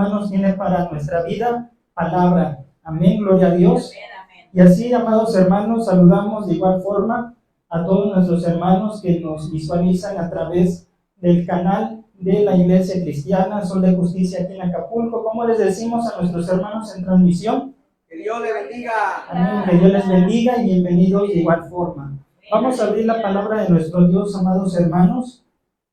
hermanos, tiene para nuestra vida palabra. Amén, gloria a Dios. Y así, amados hermanos, saludamos de igual forma a todos nuestros hermanos que nos visualizan a través del canal de la Iglesia Cristiana Sol de Justicia aquí en Acapulco. ¿Cómo les decimos a nuestros hermanos en transmisión? Que Dios les bendiga. Amén, que Dios les bendiga y bienvenidos de igual forma. Vamos a abrir la palabra de nuestro Dios, amados hermanos.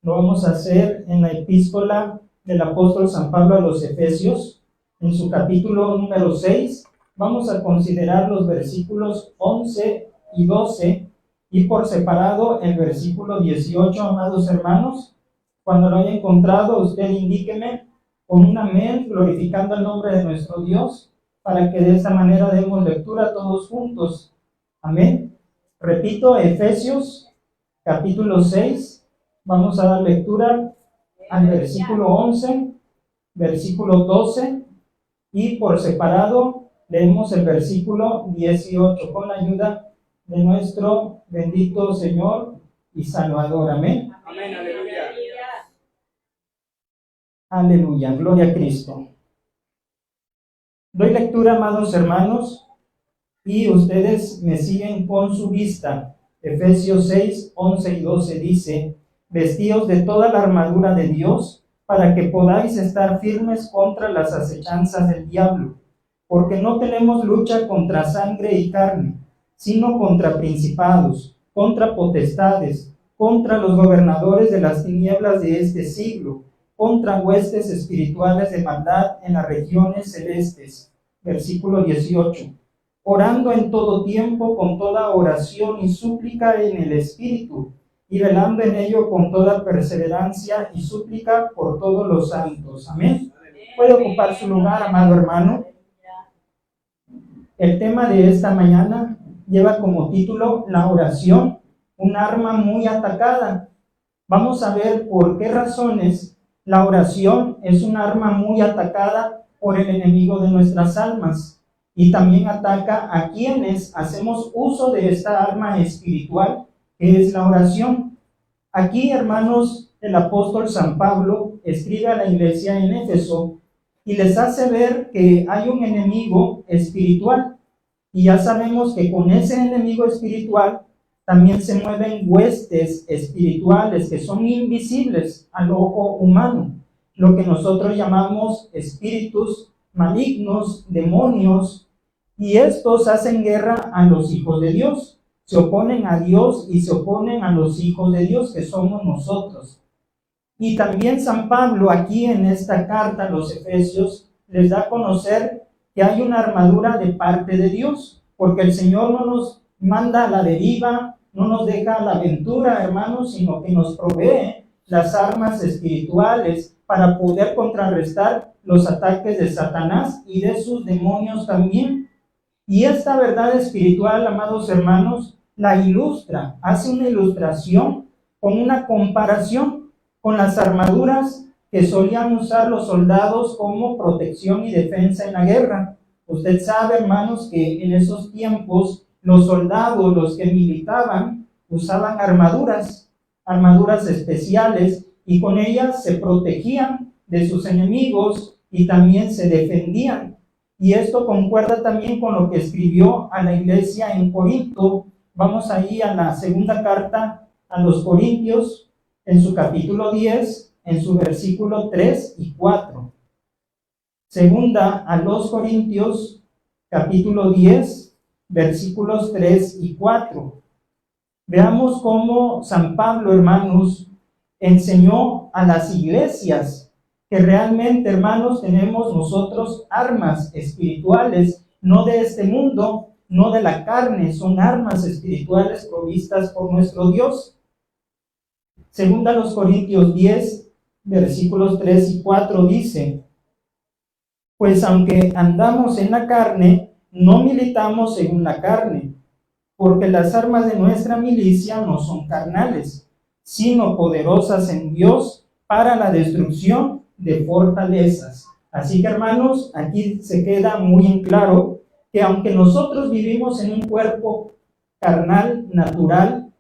Lo vamos a hacer en la epístola del apóstol San Pablo a los Efesios, en su capítulo número 6. Vamos a considerar los versículos 11 y 12 y por separado el versículo 18, amados hermanos. Cuando lo haya encontrado, usted indíqueme con un amén, glorificando el nombre de nuestro Dios, para que de esta manera demos lectura todos juntos. Amén. Repito, Efesios capítulo 6, vamos a dar lectura al versículo 11, versículo 12 y por separado leemos el versículo 18 con la ayuda de nuestro bendito Señor y Salvador. Amén. Amén, aleluya. Aleluya, gloria a Cristo. Doy lectura, amados hermanos, y ustedes me siguen con su vista. Efesios 6, 11 y 12 dice: vestíos de toda la armadura de Dios, para que podáis estar firmes contra las acechanzas del diablo, porque no tenemos lucha contra sangre y carne, sino contra principados, contra potestades, contra los gobernadores de las tinieblas de este siglo, contra huestes espirituales de maldad en las regiones celestes. Versículo 18. Orando en todo tiempo con toda oración y súplica en el Espíritu, y velando en ello con toda perseverancia y súplica por todos los santos. Amén. Puede ocupar su lugar, amado hermano. El tema de esta mañana lleva como título la oración, un arma muy atacada. Vamos a ver por qué razones la oración es un arma muy atacada por el enemigo de nuestras almas, y también ataca a quienes hacemos uso de esta arma espiritual que es la oración. Aquí, hermanos, el apóstol San Pablo escribe a la iglesia en Éfeso y les hace ver que hay un enemigo espiritual, y ya sabemos que con ese enemigo espiritual también se mueven huestes espirituales que son invisibles al ojo humano, lo que nosotros llamamos espíritus malignos, demonios, y estos hacen guerra a los hijos de Dios, se oponen a Dios y se oponen a los hijos de Dios, que somos nosotros. Y también San Pablo aquí en esta carta a los Efesios les da a conocer que hay una armadura de parte de Dios, porque el Señor no nos manda a la deriva, no nos deja a la aventura, hermanos, sino que nos provee las armas espirituales para poder contrarrestar los ataques de Satanás y de sus demonios también. Y esta verdad espiritual, amados hermanos, la ilustra, hace una ilustración con una comparación con las armaduras que solían usar los soldados como protección y defensa en la guerra. Usted sabe, hermanos, que en esos tiempos los soldados, los que militaban, usaban armaduras especiales, y con ellas se protegían de sus enemigos y también se defendían. Y esto concuerda también con lo que escribió a la iglesia en Corinto. Vamos ahí a la segunda carta a los Corintios, en su capítulo 10, en su versículo 3 y 4. Segunda a los Corintios, capítulo 10, versículos 3 y 4. Veamos cómo San Pablo, hermanos, enseñó a las iglesias que realmente, hermanos, tenemos nosotros armas espirituales, no de este mundo, no de la carne, son armas espirituales provistas por nuestro Dios. Segunda a los Corintios 10, versículos 3 y 4 dice: pues aunque andamos en la carne, no militamos según la carne, porque las armas de nuestra milicia no son carnales, sino poderosas en Dios para la destrucción de fortalezas. Así que, hermanos, aquí se queda muy en claro que aunque nosotros vivimos en un cuerpo carnal, natural,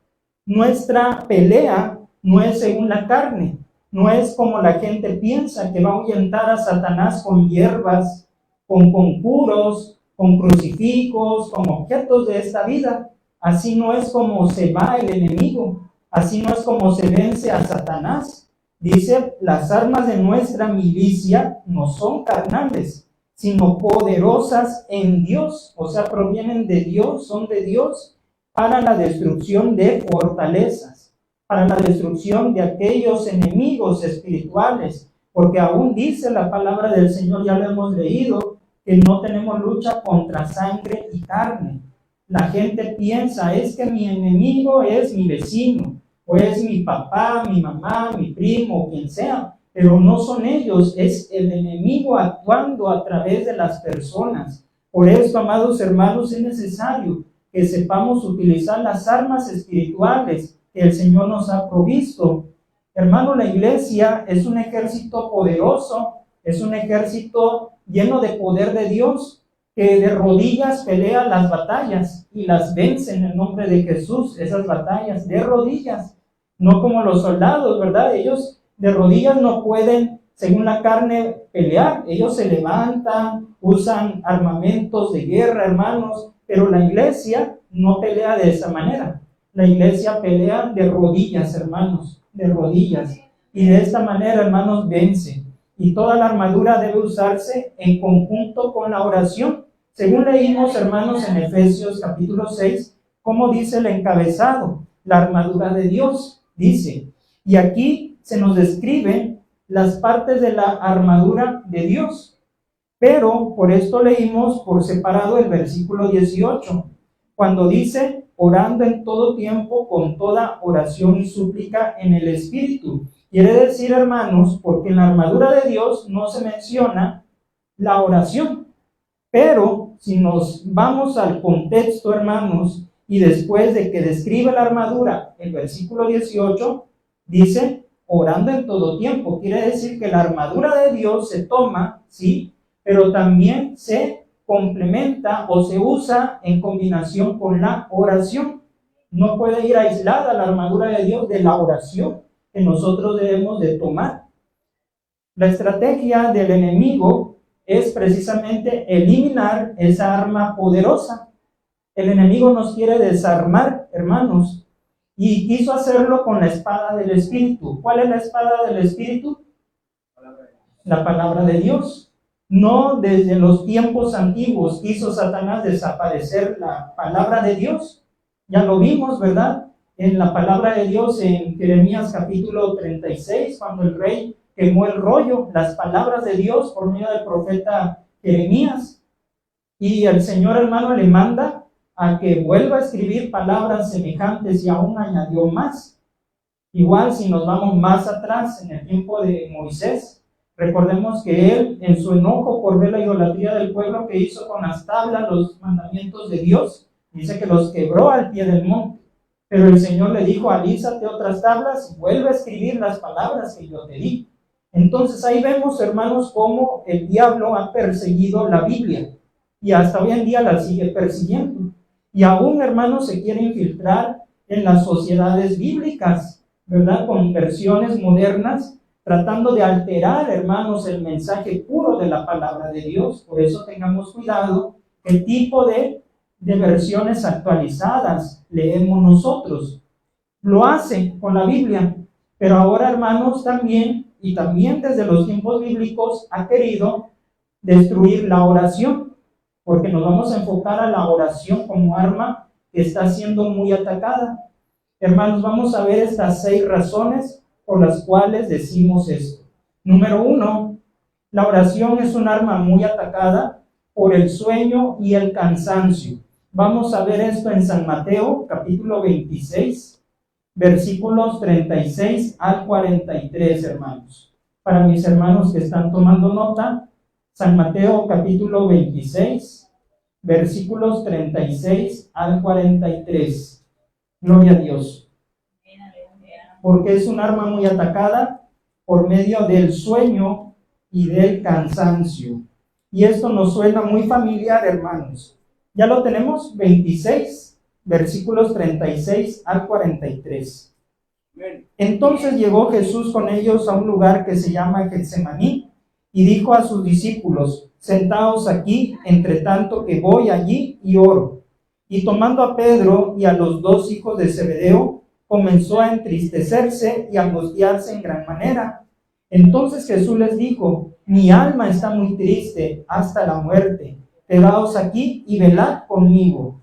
nuestra pelea no es según la carne, no es como la gente piensa, que va a ahuyentar a Satanás con hierbas, con conjuros, con crucifijos, con objetos de esta vida. Así no es como se va el enemigo, así no es como se vence a Satanás. Dice, las armas de nuestra milicia no son carnales, sino poderosas en Dios, o sea, provienen de Dios, son de Dios, para la destrucción de fortalezas, para la destrucción de aquellos enemigos espirituales, porque aún dice la palabra del Señor, ya lo hemos leído, que no tenemos lucha contra sangre y carne. La gente piensa, es que mi enemigo es mi vecino, o es mi papá, mi mamá, mi primo, quien sea, pero no son ellos, es el enemigo actuando a través de las personas. Por eso, amados hermanos, es necesario que sepamos utilizar las armas espirituales que el Señor nos ha provisto. Hermano, la iglesia es un ejército poderoso, es un ejército lleno de poder de Dios, que de rodillas pelea las batallas y las vence en el nombre de Jesús, esas batallas de rodillas. No como los soldados, ¿verdad? Ellos de rodillas no pueden, según la carne, pelear. Ellos se levantan, usan armamentos de guerra, hermanos, pero la iglesia no pelea de esa manera. La iglesia pelea de rodillas, hermanos, de rodillas. Y de esta manera, hermanos, vence. Y toda la armadura debe usarse en conjunto con la oración. Según leímos, hermanos, en Efesios capítulo 6, como dice el encabezado, la armadura de Dios. Dice, y aquí se nos describen las partes de la armadura de Dios, pero por esto leímos por separado el versículo 18, cuando dice, orando en todo tiempo con toda oración y súplica en el Espíritu. Quiere decir, hermanos, porque en la armadura de Dios no se menciona la oración, pero si nos vamos al contexto, hermanos, y después de que describe la armadura, el versículo 18 dice, orando en todo tiempo. Quiere decir que la armadura de Dios se toma, sí, pero también se complementa o se usa en combinación con la oración. No puede ir aislada la armadura de Dios de la oración que nosotros debemos de tomar. La estrategia del enemigo es precisamente eliminar esa arma poderosa. El enemigo nos quiere desarmar, hermanos, y quiso hacerlo con la espada del Espíritu. ¿Cuál es la espada del Espíritu? La palabra de Dios. No desde los tiempos antiguos quiso Satanás desaparecer la palabra de Dios. Ya lo vimos, ¿verdad? En la palabra de Dios en Jeremías capítulo 36, cuando el rey quemó el rollo, las palabras de Dios por medio del profeta Jeremías. Y el Señor, hermano, le manda a que vuelva a escribir palabras semejantes y aún añadió más. Igual si nos vamos más atrás en el tiempo de Moisés, recordemos que él en su enojo por ver la idolatría del pueblo que hizo con las tablas, los mandamientos de Dios, dice que los quebró al pie del monte. Pero el Señor le dijo, alízate otras tablas y vuelve a escribir las palabras que yo te di. Entonces ahí vemos, hermanos, cómo el diablo ha perseguido la Biblia y hasta hoy en día la sigue persiguiendo. Y aún, hermanos, se quiere infiltrar en las sociedades bíblicas, ¿verdad? Con versiones modernas, tratando de alterar, hermanos, el mensaje puro de la palabra de Dios. Por eso tengamos cuidado el tipo de versiones actualizadas leemos nosotros. Lo hace con la Biblia, pero ahora, hermanos, también, y también desde los tiempos bíblicos, ha querido destruir la oración, porque nos vamos a enfocar a la oración como arma que está siendo muy atacada. Hermanos, vamos a ver estas 6 razones por las cuales decimos esto. Número 1, la oración es un arma muy atacada por el sueño y el cansancio. Vamos a ver esto en San Mateo, capítulo 26, versículos 36 al 43, hermanos. Para mis hermanos que están tomando nota, San Mateo capítulo 26, versículos 36 al 43. Gloria a Dios. Porque es un arma muy atacada por medio del sueño y del cansancio. Y esto nos suena muy familiar, hermanos. Ya lo tenemos, 26, versículos 36 al 43. Entonces llegó Jesús con ellos a un lugar que se llama Getsemaní y dijo a sus discípulos: sentaos aquí, entre tanto que voy allí y oro. Y tomando a Pedro y a los dos hijos de Zebedeo, comenzó a entristecerse y a angustiarse en gran manera. Entonces Jesús les dijo: mi alma está muy triste hasta la muerte. Quedaos aquí y velad conmigo.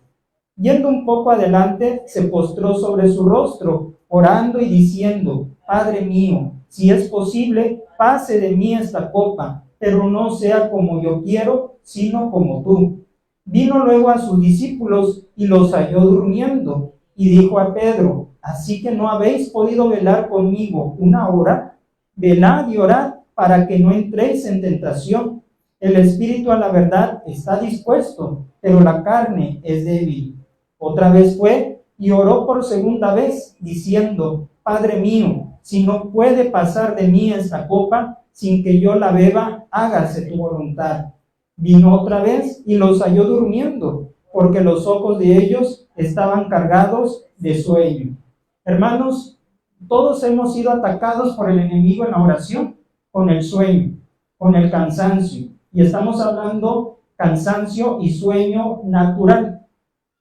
Yendo un poco adelante, se postró sobre su rostro, orando y diciendo: Padre mío, si es posible, pase de mí esta copa, pero no sea como yo quiero, sino como tú. Vino luego a sus discípulos y los halló durmiendo, y dijo a Pedro: ¿así que no habéis podido velar conmigo una hora? Velad y orad para que no entréis en tentación. El espíritu a la verdad está dispuesto, pero la carne es débil. Otra vez fue y oró por segunda vez, diciendo: Padre mío, si no puede pasar de mí esta copa sin que yo la beba, hágase tu voluntad. Vino otra vez y los halló durmiendo, porque los ojos de ellos estaban cargados de sueño. Hermanos, todos hemos sido atacados por el enemigo en la oración, con el sueño, con el cansancio. Y estamos hablando cansancio y sueño natural,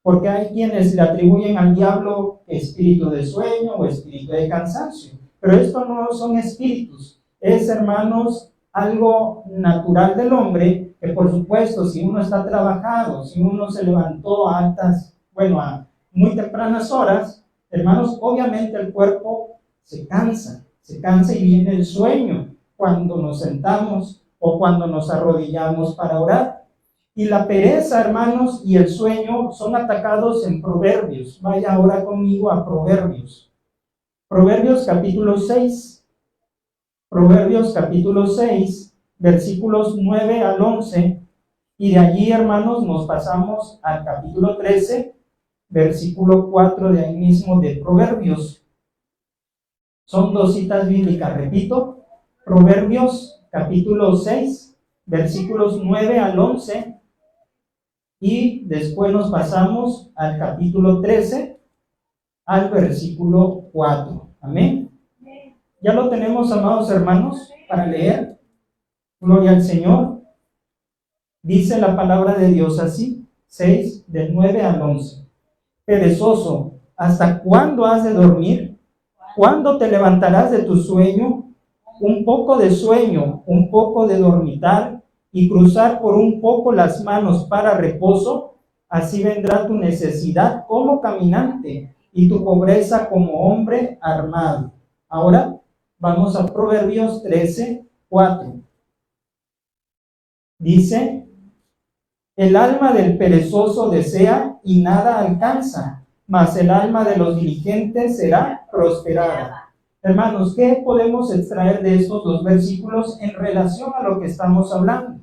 porque hay quienes le atribuyen al diablo espíritu de sueño o espíritu de cansancio. Pero esto no son espíritus, es, hermanos, algo natural del hombre, que por supuesto, si uno está trabajado, si uno se levantó a muy tempranas horas, hermanos, obviamente el cuerpo se cansa y viene el sueño cuando nos sentamos o cuando nos arrodillamos para orar. Y la pereza, hermanos, y el sueño son atacados en Proverbios. Vaya ahora conmigo a Proverbios. Proverbios capítulo 6. Proverbios capítulo 6, versículos 9 al 11. Y de allí, hermanos, nos pasamos al capítulo 13, versículo 4 de ahí mismo de Proverbios. Son dos citas bíblicas, repito. Proverbios capítulo 6, versículos 9 al 11. Y después nos pasamos al capítulo 13, al versículo 4. Amén. Ya lo tenemos, amados hermanos, para leer. Gloria al Señor. Dice la palabra de Dios así, 6, del 9 al 11. Perezoso, ¿hasta cuándo has de dormir? ¿Cuándo te levantarás de tu sueño? Un poco de sueño, un poco de dormitar, y cruzar por un poco las manos para reposo, así vendrá tu necesidad como caminante y tu pobreza como hombre armado. Ahora vamos a Proverbios 13, 4. Dice: el alma del perezoso desea y nada alcanza, mas el alma de los diligentes será prosperada. Hermanos, ¿qué podemos extraer de estos dos versículos en relación a lo que estamos hablando?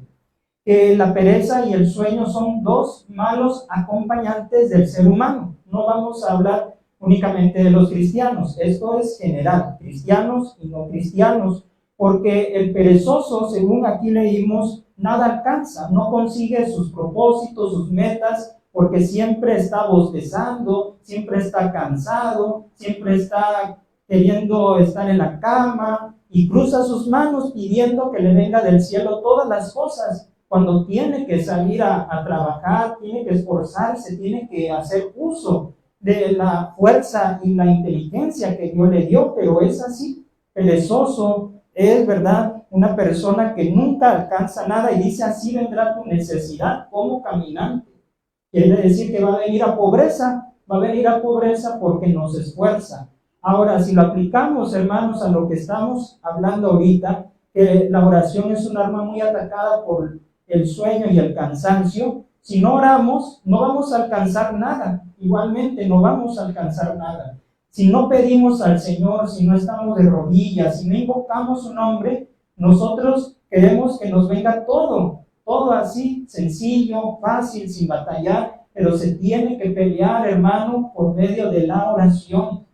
Que la pereza y el sueño son dos malos acompañantes del ser humano. No vamos a hablar únicamente de los cristianos, esto es general, cristianos y no cristianos, porque el perezoso, según aquí leímos, nada alcanza, no consigue sus propósitos, sus metas, porque siempre está bostezando, siempre está cansado, siempre está queriendo estar en la cama y cruza sus manos pidiendo que le venga del cielo todas las cosas, cuando tiene que salir a trabajar, tiene que esforzarse, tiene que hacer uso de la fuerza y la inteligencia que Dios le dio, pero es así. Perezoso es, ¿verdad?, una persona que nunca alcanza nada, y dice: así vendrá tu necesidad como caminante. Quiere decir que va a venir a pobreza porque no se esfuerza. Ahora, si lo aplicamos, hermanos, a lo que estamos hablando ahorita, que la oración es un arma muy atacada por el sueño y el cansancio, si no oramos, no vamos a alcanzar nada. Igualmente, no vamos a alcanzar nada. Si no pedimos al Señor, si no estamos de rodillas, si no invocamos su nombre, nosotros queremos que nos venga todo así, sencillo, fácil, sin batallar, pero se tiene que pelear, hermano, por medio de la oración.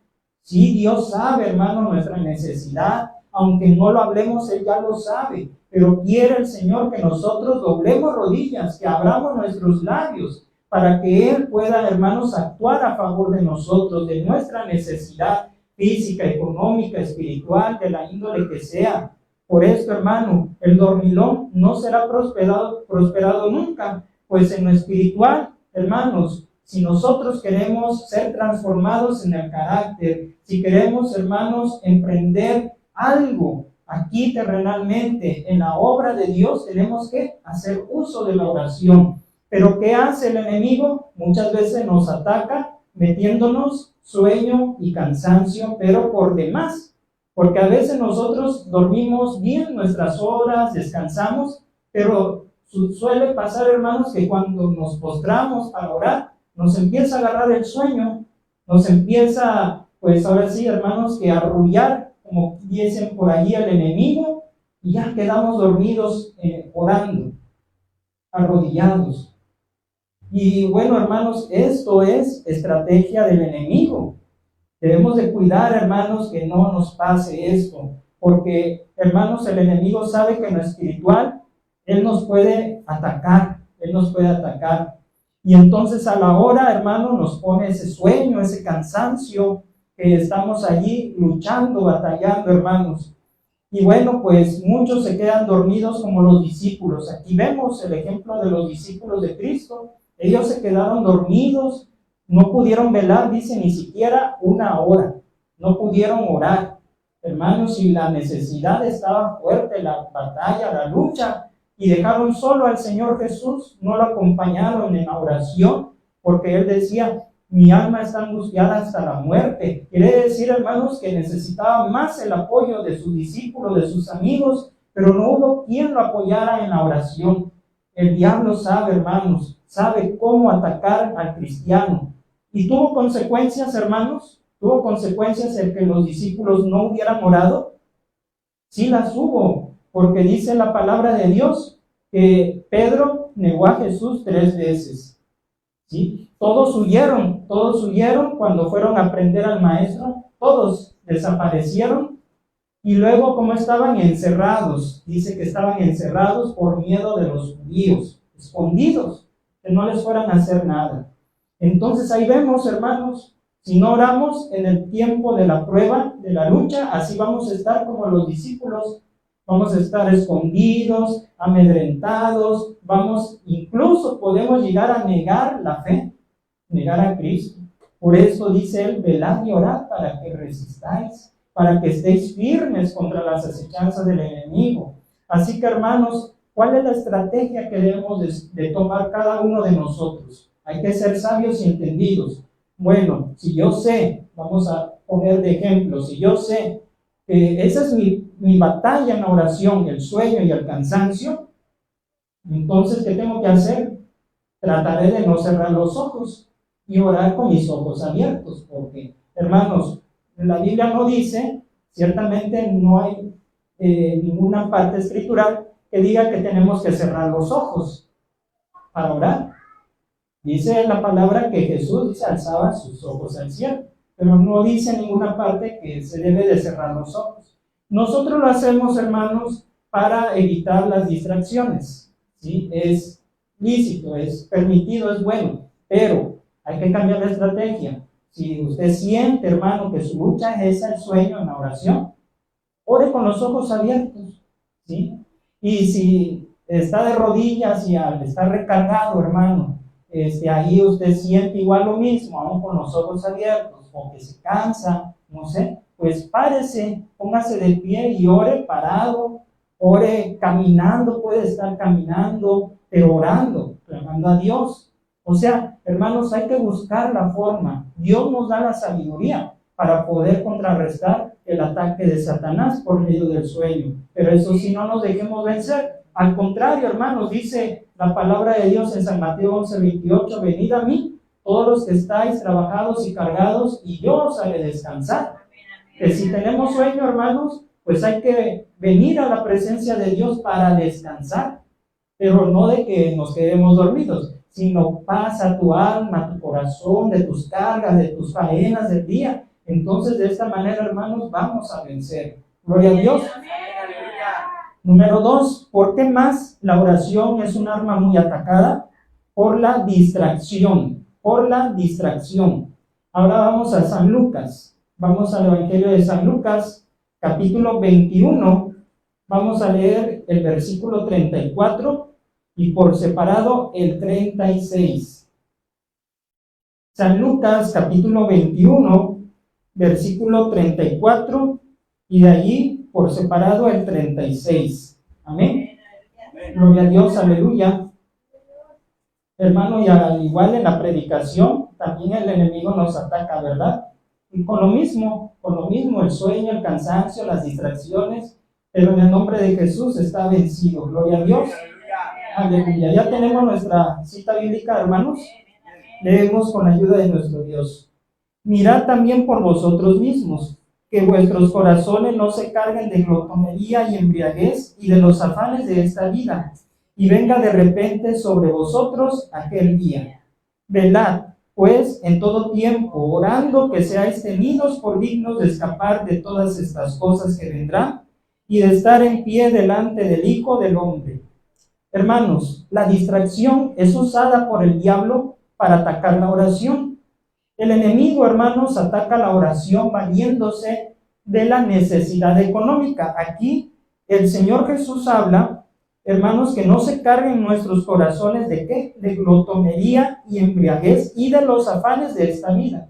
Sí, Dios sabe, hermano, nuestra necesidad, aunque no lo hablemos, Él ya lo sabe, pero quiere el Señor que nosotros doblemos rodillas, que abramos nuestros labios, para que Él pueda, hermanos, actuar a favor de nosotros, de nuestra necesidad. física, económica, espiritual, de la índole que sea. Por esto, hermano, el dormilón no será prosperado nunca, pues en lo espiritual, hermanos, si nosotros queremos ser transformados en el carácter, si queremos, hermanos, emprender algo aquí terrenalmente en la obra de Dios, tenemos que hacer uso de la oración. Pero ¿qué hace el enemigo? Muchas veces nos ataca metiéndonos sueño y cansancio, pero por demás. Porque a veces nosotros dormimos bien nuestras horas, descansamos, pero suele pasar, hermanos, que cuando nos postramos para orar, nos empieza a agarrar el sueño, nos empieza, pues ahora sí, hermanos, que a arrullar, como dicen por allí, al enemigo, y ya quedamos dormidos orando, arrodillados. Y bueno, hermanos, esto es estrategia del enemigo. Debemos de cuidar, hermanos, que no nos pase esto, porque, hermanos, el enemigo sabe que en lo espiritual él nos puede atacar, y entonces a la hora, hermano, nos pone ese sueño, ese cansancio, que estamos allí luchando, batallando, hermanos. Y bueno, pues muchos se quedan dormidos como los discípulos. Aquí vemos el ejemplo de los discípulos de Cristo. Ellos se quedaron dormidos, no pudieron velar, dice, ni siquiera una hora. No pudieron orar. Hermanos, y la necesidad estaba fuerte, la batalla, la lucha, y dejaron solo al Señor Jesús, no lo acompañaron en la oración, porque Él decía, mi alma está angustiada hasta la muerte. Quiere decir, hermanos, que necesitaba más el apoyo de sus discípulos, de sus amigos, pero no hubo quien lo apoyara en la oración. El diablo sabe, hermanos, sabe cómo atacar al cristiano. ¿Y tuvo consecuencias, hermanos? ¿Tuvo consecuencias el que los discípulos no hubieran orado? Sí las hubo, porque dice la palabra de Dios que Pedro negó a Jesús 3 veces. ¿Sí? Todos huyeron cuando fueron a prender al maestro, todos desaparecieron. Y luego, como estaban encerrados, dice que estaban encerrados por miedo de los judíos, escondidos, que no les fueran a hacer nada. Entonces ahí vemos, hermanos, si no oramos en el tiempo de la prueba, de la lucha, así vamos a estar como los discípulos, vamos a estar escondidos, amedrentados, incluso podemos llegar a negar la fe, negar a Cristo. Por eso dice él, velad y orad para que resistáis, para que estéis firmes contra las acechanzas del enemigo. Así que, hermanos, ¿cuál es la estrategia que debemos de tomar cada uno de nosotros? Hay que ser sabios y entendidos. Bueno, si yo sé, vamos a poner de ejemplo, si yo sé que esa es mi batalla en la oración, el sueño y el cansancio, entonces, ¿qué tengo que hacer? Trataré de no cerrar los ojos y orar con mis ojos abiertos, porque, hermanos, la Biblia no dice, ciertamente no hay ninguna parte escritural que diga que tenemos que cerrar los ojos para orar. Dice la palabra que Jesús alzaba sus ojos al cielo, pero no dice en ninguna parte que se debe de cerrar los ojos. Nosotros lo hacemos, hermanos, para evitar las distracciones, ¿sí? Es lícito, es permitido, es bueno, pero hay que cambiar la estrategia. Si usted siente, hermano, que su lucha es el sueño en la oración, ore con los ojos abiertos, ¿sí? Y si está de rodillas y al estar recargado, hermano, ahí usted siente igual lo mismo, aún con los ojos abiertos, o que se cansa, no sé, pues párese, póngase de pie y ore parado, ore caminando, puede estar caminando, pero orando, clamando a Dios. O sea, hermanos, hay que buscar la forma. Dios nos da la sabiduría para poder contrarrestar el ataque de Satanás por medio del sueño. Pero eso sí, no nos dejemos vencer. Al contrario, hermanos, dice la palabra de Dios en San Mateo 11:28, venid a mí, todos los que estáis trabajados y cargados, y yo os haré descansar. Que si tenemos sueño, hermanos, pues hay que venir a la presencia de Dios para descansar, pero no de que nos quedemos dormidos, sino pasa tu alma, tu corazón, de tus cargas, de tus faenas del día. Entonces, de esta manera, hermanos, vamos a vencer. Gloria a Dios. Número 2, ¿por qué más la oración es un arma muy atacada? Por la distracción, Ahora vamos a San Lucas. Vamos al Evangelio de San Lucas, capítulo 21. Vamos a leer el versículo 34 y por separado el 36. San Lucas, capítulo 21, versículo 34 y de allí por separado el 36. Amén. Gloria a Dios, aleluya. Hermano, y al igual en la predicación, también el enemigo nos ataca, ¿verdad? Y con lo mismo, el sueño, el cansancio, las distracciones, pero en el nombre de Jesús está vencido. Gloria a Dios. Aleluya. Ya tenemos nuestra cita bíblica, hermanos. Leemos con la ayuda de nuestro Dios. Mirad también por vosotros mismos, que vuestros corazones no se carguen de glotonería y embriaguez y de los afanes de esta vida, y venga de repente sobre vosotros aquel día. Velad, pues, en todo tiempo, orando que seáis tenidos por dignos de escapar de todas estas cosas que vendrán y de estar en pie delante del Hijo del Hombre. Hermanos, la distracción es usada por el diablo para atacar la oración. El enemigo, hermanos, ataca la oración valiéndose de la necesidad económica. Aquí el Señor Jesús habla, hermanos, que no se carguen nuestros corazones ¿de qué? De glotonería y embriaguez y de los afanes de esta vida.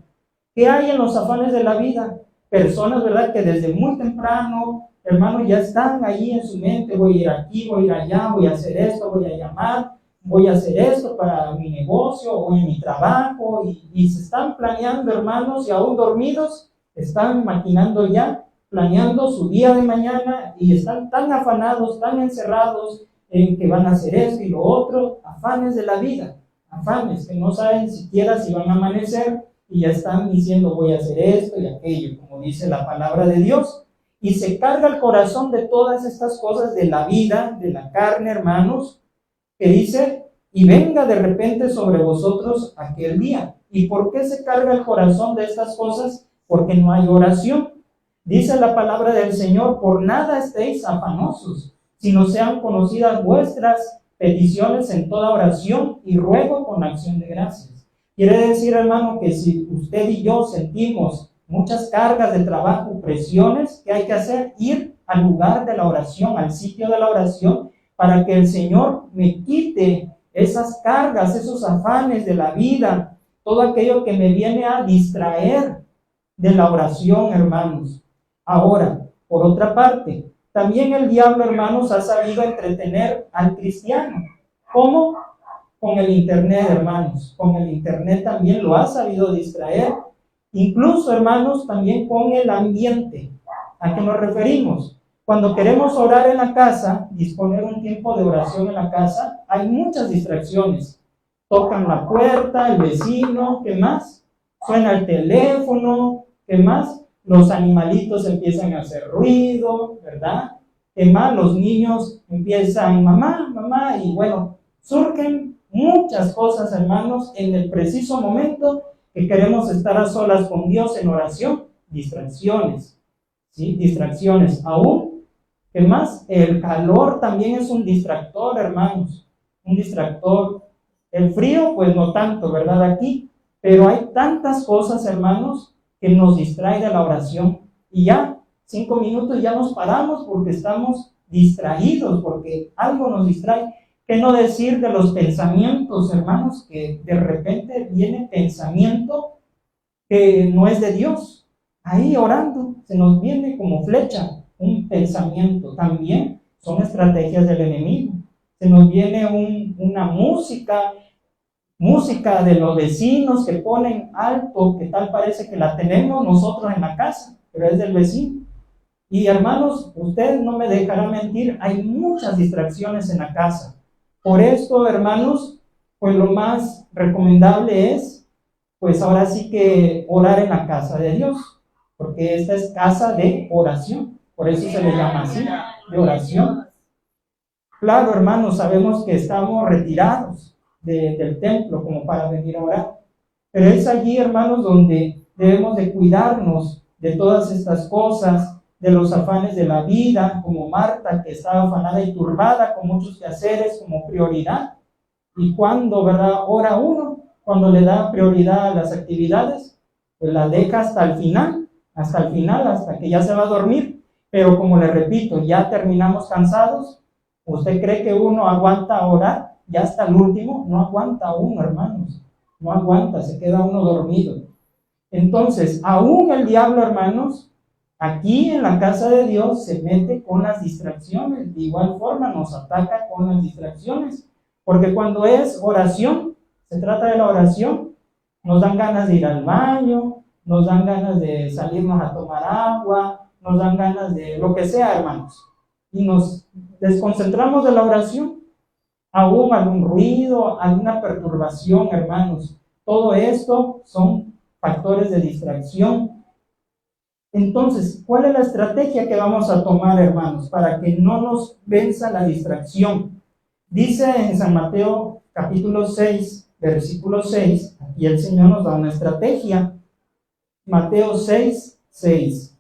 ¿Qué hay en los afanes de la vida? Personas, ¿verdad?, que desde muy temprano, hermanos, ya están ahí en su mente: voy a ir aquí, voy a ir allá, voy a hacer esto, voy a llamar, voy a hacer esto para mi negocio o en mi trabajo, y se están planeando, hermanos, y aún dormidos, están maquinando ya, planeando su día de mañana, y están tan afanados, tan encerrados en que van a hacer esto y lo otro, afanes de la vida, afanes que no saben siquiera si van a amanecer, y ya están diciendo: voy a hacer esto y aquello, como dice la palabra de Dios. Y se carga el corazón de todas estas cosas de la vida, de la carne, hermanos, que dice: y venga de repente sobre vosotros aquel día. ¿Y por qué se carga el corazón de estas cosas? Porque no hay oración. Dice la palabra del Señor: por nada estéis afanosos, sino sean conocidas vuestras peticiones en toda oración y ruego con acción de gracias. Quiere decir, hermano, que si usted y yo sentimos muchas cargas de trabajo, presiones, ¿qué hay que hacer? Ir al lugar de la oración, al sitio de la oración, para que el Señor me quite esas cargas, esos afanes de la vida, todo aquello que me viene a distraer de la oración, hermanos. Ahora, por otra parte, también el diablo, hermanos, ha sabido entretener al cristiano. ¿Cómo? Con el internet, hermanos. Con el internet también lo ha sabido distraer. Incluso, hermanos, también con el ambiente. ¿A qué nos referimos? Cuando queremos orar en la casa, disponer un tiempo de oración en la casa, hay muchas distracciones. Tocan la puerta, el vecino, ¿qué más? Suena el teléfono, ¿qué más? Los animalitos empiezan a hacer ruido, ¿verdad? ¿Qué más? Los niños empiezan: mamá, mamá, y bueno, surgen muchas cosas, hermanos, en el preciso momento que queremos estar a solas con Dios en oración. Distracciones, ¿sí? Distracciones. Aún, ¿qué más? El calor también es un distractor, hermanos. Un distractor. El frío, pues no tanto, ¿verdad? Aquí. Pero hay tantas cosas, hermanos, que nos distrae de la oración. Y ya, 5 minutos ya nos paramos porque estamos distraídos, porque algo nos distrae. ¿Qué no decir de los pensamientos, hermanos? Que de repente viene pensamiento que no es de Dios. Ahí orando, se nos viene como flecha un pensamiento. También son estrategias del enemigo. Se nos viene una música de los vecinos que ponen alto, que tal parece que la tenemos nosotros en la casa, pero es del vecino. Y hermanos, usted no me dejará mentir, hay muchas distracciones en la casa. Por esto, hermanos, pues lo más recomendable es, pues ahora sí que orar en la casa de Dios, porque esta es casa de oración, por eso se le llama así, de oración. Claro, hermanos, sabemos que estamos retirados del templo como para venir a orar, pero es allí, hermanos, donde debemos de cuidarnos de todas estas cosas, de los afanes de la vida, como Marta, que estaba afanada y turbada con muchos quehaceres como prioridad. Y cuando, ¿verdad?, ora uno, cuando le da prioridad a las actividades, pues la deja hasta el final, hasta el final, hasta que ya se va a dormir. Pero como le repito, ya terminamos cansados. ¿Usted cree que uno aguanta orar? Ya hasta el último, no aguanta uno, hermanos. No aguanta, se queda uno dormido. Entonces, aún el diablo, hermanos, aquí en la casa de Dios se mete con las distracciones. De igual forma nos ataca con las distracciones. Porque cuando es oración, se trata de la oración, nos dan ganas de ir al baño, nos dan ganas de salirnos a tomar agua, nos dan ganas de lo que sea, hermanos. Y nos desconcentramos de la oración. Aún algún ruido, alguna perturbación, hermanos. Todo esto son factores de distracción. Entonces, ¿cuál es la estrategia que vamos a tomar, hermanos, para que no nos venza la distracción? Dice en San Mateo capítulo 6, versículo 6, aquí el Señor nos da una estrategia. Mateo 6, 6.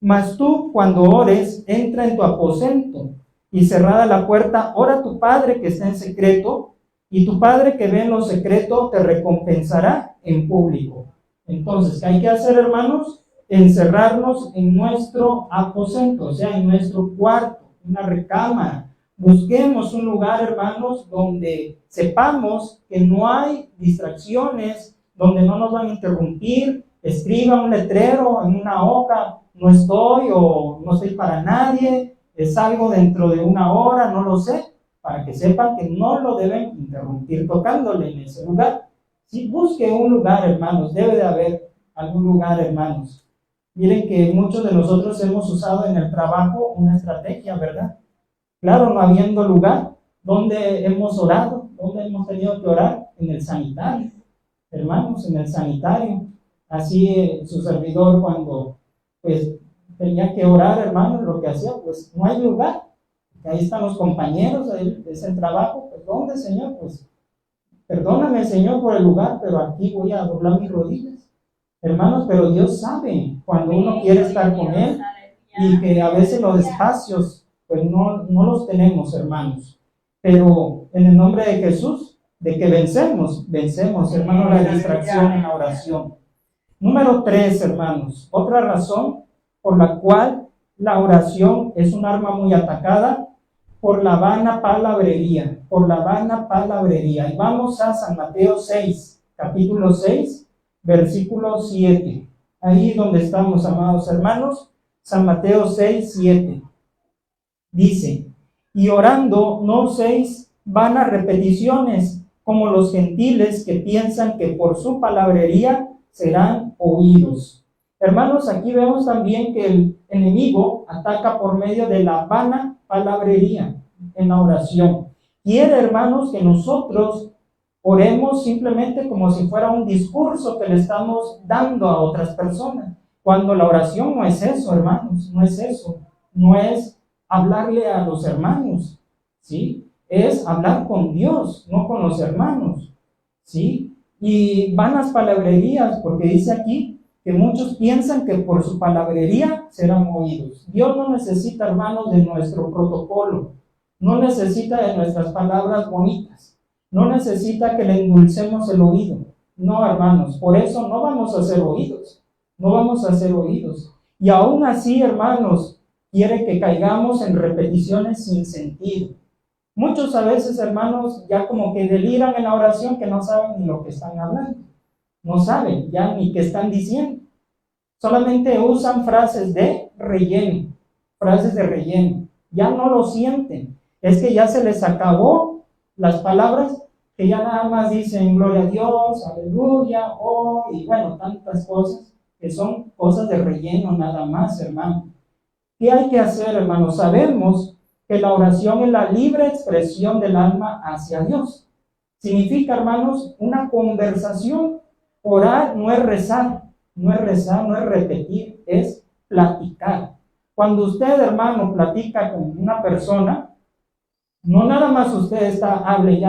Mas tú, cuando ores, entra en tu aposento, y cerrada la puerta, ora a tu Padre que está en secreto, y tu Padre que ve en lo secreto te recompensará en público. Entonces, ¿qué hay que hacer, hermanos? Encerrarnos en nuestro aposento, o sea, en nuestro cuarto, una recámara. Busquemos un lugar, hermanos, donde sepamos que no hay distracciones, donde no nos van a interrumpir. Escriba un letrero en una hoja: no estoy, o no estoy para nadie, salgo dentro de una hora, no lo sé, para que sepan que no lo deben interrumpir tocándole en ese lugar. Si busque un lugar, hermanos, debe de haber algún lugar, hermanos. Miren que muchos de nosotros hemos usado en el trabajo una estrategia, ¿verdad? Claro, no habiendo lugar, ¿dónde hemos orado? ¿Dónde hemos tenido que orar? En el sanitario, hermanos, en el sanitario. Así su servidor, cuando pues tenía que orar, hermanos, lo que hacía, pues no hay lugar. Ahí están los compañeros, ahí es el trabajo. Pues ¿dónde, Señor? Pues perdóname, Señor, por el lugar, pero aquí voy a doblar mis rodillas. Hermanos, pero Dios sabe cuando uno quiere estar con Él, y que a veces los espacios pues no los tenemos, hermanos. Pero en el nombre de Jesús, de que vencemos, hermanos, la distracción en la oración. Número 3, hermanos, otra razón por la cual la oración es un arma muy atacada: por la vana palabrería, Y vamos a San Mateo 6, capítulo 6, versículo 7. Ahí donde estamos, amados hermanos, San Mateo 6, 7. Dice: y orando no uséis vanas repeticiones, como los gentiles que piensan que por su palabrería serán oídos. Hermanos, aquí vemos también que el enemigo ataca por medio de la vana palabrería en la oración. Quiere, hermanos, que nosotros oremos simplemente como si fuera un discurso que le estamos dando a otras personas, cuando la oración no es eso, hermanos, no es eso. No es hablarle a los hermanos, ¿sí? Es hablar con Dios, no con los hermanos, ¿sí? Y vanas palabrerías, porque dice aquí que muchos piensan que por su palabrería serán oídos. Dios no necesita, hermanos, de nuestro protocolo, no necesita de nuestras palabras bonitas, no necesita que le endulcemos el oído. No, hermanos, por eso no vamos a ser oídos, no vamos a ser oídos. Y aún así, hermanos, quiere que caigamos en repeticiones sin sentido. Muchos a veces, hermanos, ya como que deliran en la oración, que no saben ni lo que están hablando. No saben ya ni qué están diciendo. Solamente usan frases de relleno. Ya no lo sienten. Es que ya se les acabó las palabras, que ya nada más dicen gloria a Dios, aleluya, oh, y bueno, tantas cosas que son cosas de relleno nada más, hermano. ¿Qué hay que hacer, hermanos? Sabemos que la oración es la libre expresión del alma hacia Dios. Significa, hermanos, una conversación. Orar no es rezar, no es repetir, es platicar. Cuando usted, hermano, platica con una persona, no nada más usted está hable,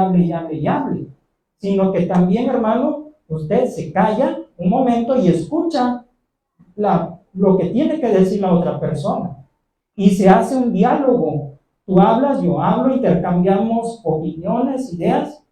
sino que también, hermano, usted se calla un momento y escucha lo que tiene que decir la otra persona. Y se hace un diálogo. Tú hablas, yo hablo, intercambiamos opiniones, ideas,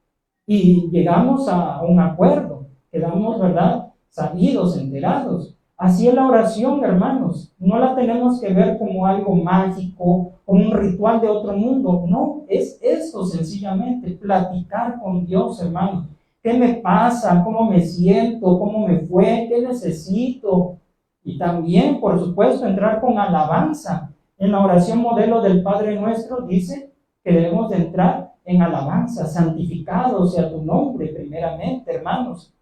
y llegamos a un acuerdo. Quedamos, ¿verdad?, sabidos, enterados. Así es la oración, hermanos. No la tenemos que ver como algo mágico, como un ritual de otro mundo. No, es eso sencillamente, platicar con Dios, hermanos. ¿Qué me pasa? ¿Cómo me siento? ¿Cómo me fue? ¿Qué necesito? Y también, por supuesto, entrar con alabanza. En la oración modelo del Padre Nuestro dice que debemos de entrar en alabanza, santificado sea tu nombre primeramente, hermanos.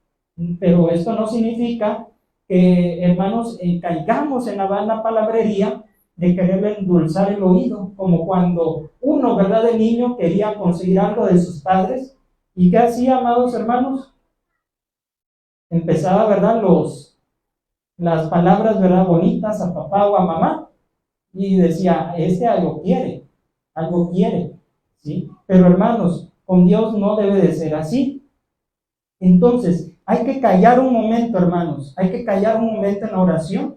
Pero esto no significa que, hermanos, caigamos en la vana palabrería de querer endulzar el oído, como cuando uno, ¿verdad?, de niño quería conseguir algo de sus padres. ¿Y qué hacía, amados hermanos? Empezaba, ¿verdad?, las palabras, ¿verdad?, bonitas a papá o a mamá, y decía, algo quiere, ¿sí? Pero hermanos, con Dios no debe de ser así. Entonces, hay que callar un momento, hermanos, hay que callar un momento en la oración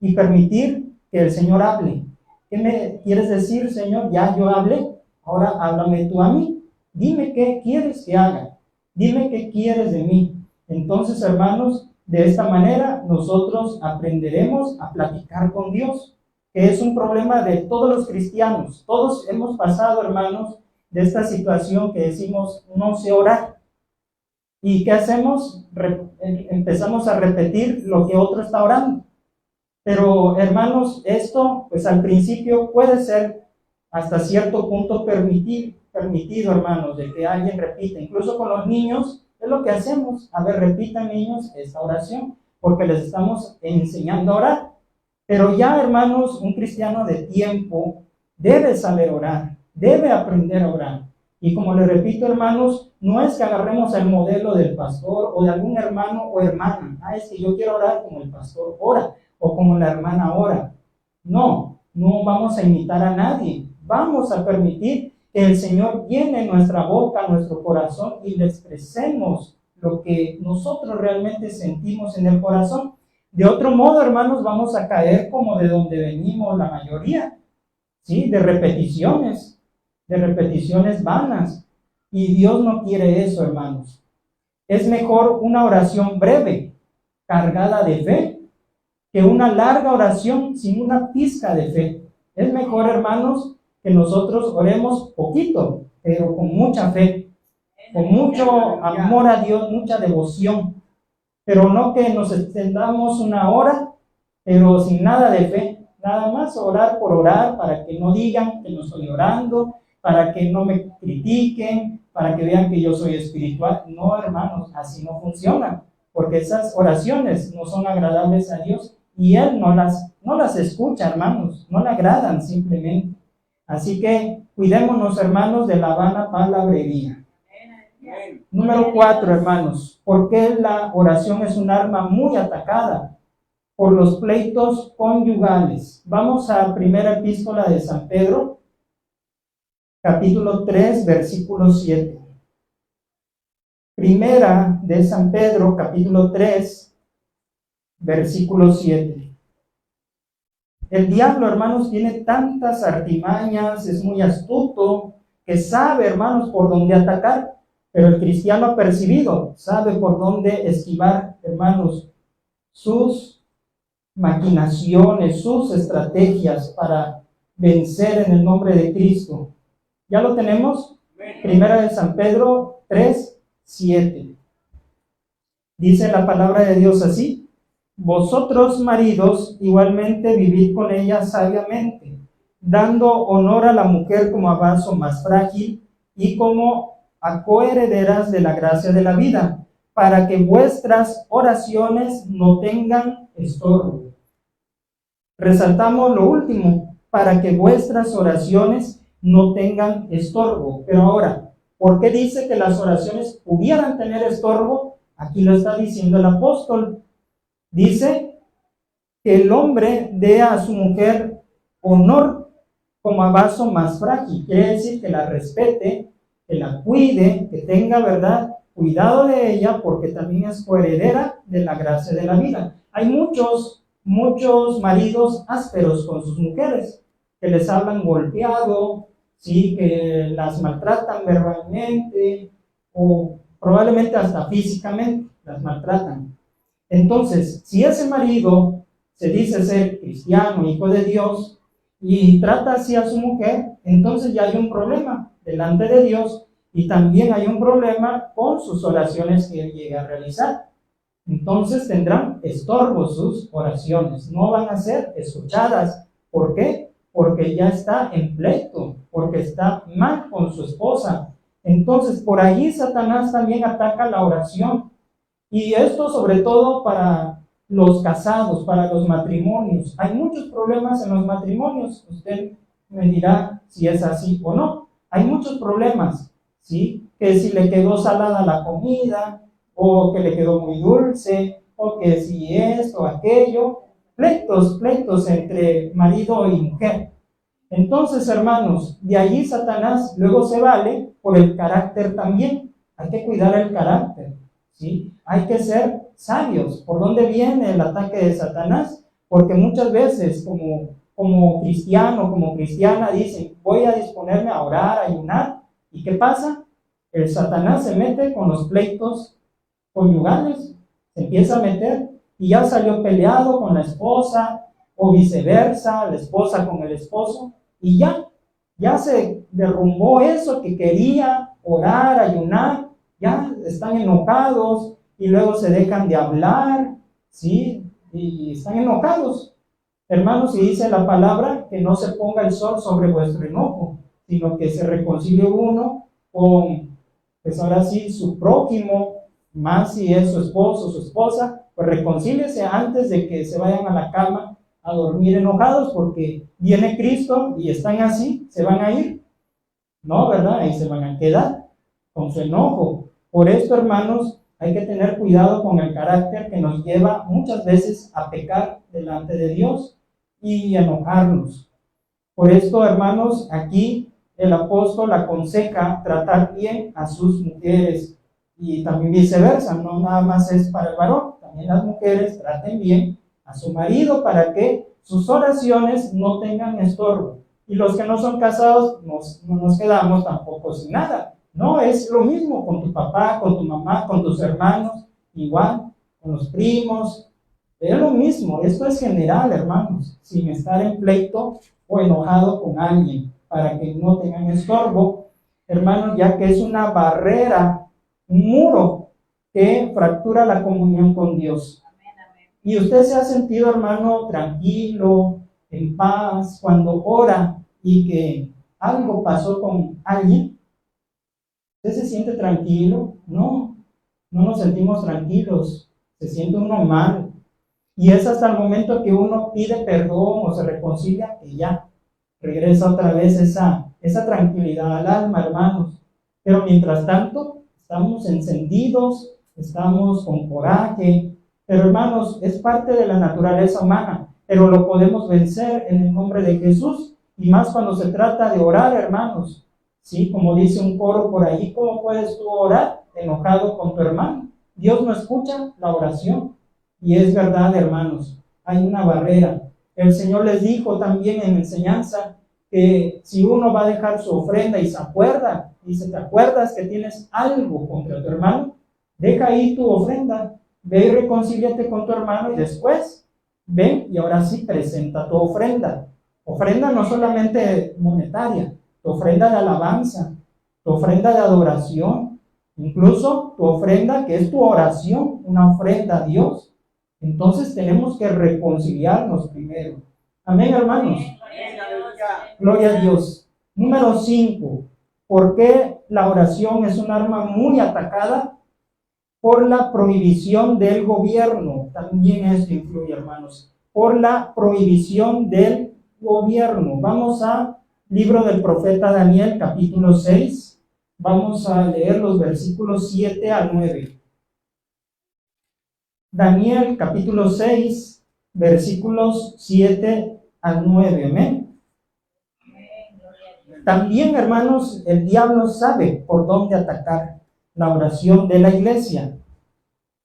y permitir que el Señor hable. ¿Qué me quieres decir, Señor? Ya yo hablé, ahora háblame tú a mí. Dime qué quieres que haga, dime qué quieres de mí. Entonces, hermanos, de esta manera nosotros aprenderemos a platicar con Dios, que es un problema de todos los cristianos. Todos hemos pasado, hermanos, de esta situación que decimos, no sé orar. ¿Y qué hacemos? Empezamos a repetir lo que otro está orando. Pero, hermanos, esto, pues al principio puede ser hasta cierto punto permitido, hermanos, de que alguien repita. Incluso con los niños, es lo que hacemos. A ver, repitan, niños, esta oración, porque les estamos enseñando a orar. Pero ya, hermanos, un cristiano de tiempo debe saber orar, debe aprender a orar. Y como les repito, hermanos, no es que agarremos el modelo del pastor o de algún hermano o hermana. Es que yo quiero orar como el pastor ora o como la hermana ora. No vamos a imitar a nadie. Vamos a permitir que el Señor llene nuestra boca, nuestro corazón y le expresemos lo que nosotros realmente sentimos en el corazón. De otro modo, hermanos, vamos a caer como de donde venimos la mayoría, ¿sí? De repeticiones vanas. Y Dios no quiere eso, hermanos. Es mejor una oración breve, cargada de fe, que una larga oración sin una pizca de fe. Es mejor, hermanos, que nosotros oremos poquito, pero con mucha fe, con mucho amor a Dios, mucha devoción. Pero no que nos extendamos una hora, pero sin nada de fe. Nada más orar por orar, para que no digan que no estoy orando, para que no me critiquen, para que vean que yo soy espiritual. No, hermanos, así no funciona, porque esas oraciones no son agradables a Dios y Él no las escucha, hermanos, no le agradan simplemente. Así que cuidémonos, hermanos, de la vana palabrería. Número 4, hermanos, ¿por qué la oración es un arma muy atacada? Por los pleitos conyugales. Vamos a primera epístola de San Pedro, capítulo 3, versículo 7. Primera de San Pedro, capítulo 3, versículo 7. El diablo, hermanos, tiene tantas artimañas, es muy astuto, que sabe, hermanos, por dónde atacar. Pero el cristiano ha percibido, sabe por dónde esquivar, hermanos, sus maquinaciones, sus estrategias para vencer en el nombre de Cristo. ¿Ya lo tenemos? Primera de San Pedro 3, 7. Dice la palabra de Dios así: vosotros, maridos, igualmente vivid con ella sabiamente, dando honor a la mujer como a vaso más frágil y como a coherederas de la gracia de la vida, para que vuestras oraciones no tengan estorbo. Resaltamos lo último, para que vuestras oraciones no tengan estorbo. Pero ahora, ¿por qué dice que las oraciones pudieran tener estorbo? Aquí lo está diciendo el apóstol. Dice que el hombre dé a su mujer honor como a vaso más frágil. Quiere decir que la respete, que la cuide, que tenga, ¿verdad?, cuidado de ella, porque también es coheredera de la gracia de la vida. Hay muchos maridos ásperos con sus mujeres, que les hablan golpeado, ¿sí?, que las maltratan verbalmente o probablemente hasta físicamente las maltratan. Entonces, si ese marido se dice ser cristiano, hijo de Dios, y trata así a su mujer, entonces ya hay un problema delante de Dios y también hay un problema con sus oraciones que él llega a realizar. Entonces tendrán estorbos sus oraciones, no van a ser escuchadas. ¿Por qué? Porque ya está en pleito, porque está mal con su esposa. Entonces por allí Satanás también ataca la oración. Y esto sobre todo para los casados, para los matrimonios. Hay muchos problemas en los matrimonios. Usted me dirá si es así o no. Hay muchos problemas, ¿sí? Que si le quedó salada la comida, o que le quedó muy dulce, o que si esto o aquello. Pleitos entre marido y mujer. Entonces, hermanos, de allí Satanás luego se vale por el carácter también. Hay que cuidar el carácter, ¿sí? Hay que ser sabios. ¿Por dónde viene el ataque de Satanás? Porque muchas veces como cristiano, como cristiana, dicen, voy a disponerme a orar, a ayunar. ¿Y qué pasa? El Satanás se mete con los pleitos conyugales, se empieza a meter y ya salió peleado con la esposa o viceversa, la esposa con el esposo, y ya se derrumbó eso que quería orar, ayunar, ya están enojados y luego se dejan de hablar, ¿sí? Y están enojados. Hermanos, y dice la palabra que no se ponga el sol sobre vuestro enojo, sino que se reconcilie uno con, pues ahora sí, su prójimo, más si es su esposo o su esposa, pues reconcíliese antes de que se vayan a la cama a dormir enojados, porque viene Cristo y están así, se van a ir, ¿no? ¿Verdad? Ahí se van a quedar con su enojo. Por esto, hermanos, hay que tener cuidado con el carácter que nos lleva muchas veces a pecar delante de Dios y enojarnos. Por esto, hermanos, aquí el apóstol aconseja tratar bien a sus mujeres y también viceversa, no nada más es para el varón, también las mujeres traten bien a su marido para que sus oraciones no tengan estorbo. Y los que no son casados no nos quedamos tampoco sin nada. No, es lo mismo con tu papá, con tu mamá, con tus hermanos, igual, con los primos. Es lo mismo, esto es general, hermanos, sin estar en pleito o enojado con alguien, para que no tengan estorbo, hermanos, ya que es una barrera, un muro que fractura la comunión con Dios. Y usted se ha sentido, hermano, tranquilo, en paz, cuando ora y que algo pasó con alguien. ¿Usted se siente tranquilo? No nos sentimos tranquilos, se siente uno mal. Y es hasta el momento que uno pide perdón o se reconcilia que ya regresa otra vez esa tranquilidad al alma, hermanos. Pero mientras tanto, estamos encendidos, estamos con coraje. Pero hermanos, es parte de la naturaleza humana, pero lo podemos vencer en el nombre de Jesús. Y más cuando se trata de orar, hermanos. Sí, como dice un coro por ahí, ¿cómo puedes tú orar enojado con tu hermano? Dios no escucha la oración. Y es verdad, hermanos, hay una barrera. El Señor les dijo también en enseñanza que si uno va a dejar su ofrenda y se acuerda, dice, ¿te acuerdas que tienes algo contra tu hermano? Deja ahí tu ofrenda, ve y reconcíliate con tu hermano y después ven y ahora sí presenta tu ofrenda. Ofrenda no solamente monetaria, tu ofrenda de alabanza, tu ofrenda de adoración, incluso tu ofrenda que es tu oración, una ofrenda a Dios. Entonces tenemos que reconciliarnos primero. Amén, hermanos. Gloria a Dios. Número 5. ¿Por qué la oración es un arma muy atacada? Por la prohibición del gobierno. También esto influye, hermanos. Por la prohibición del gobierno. Vamos al libro del profeta Daniel, capítulo 6. Vamos a leer los versículos 7 al 9. Daniel, capítulo 6, versículos 7 al 9. Amén. También, hermanos, el diablo sabe por dónde atacar la oración de la iglesia.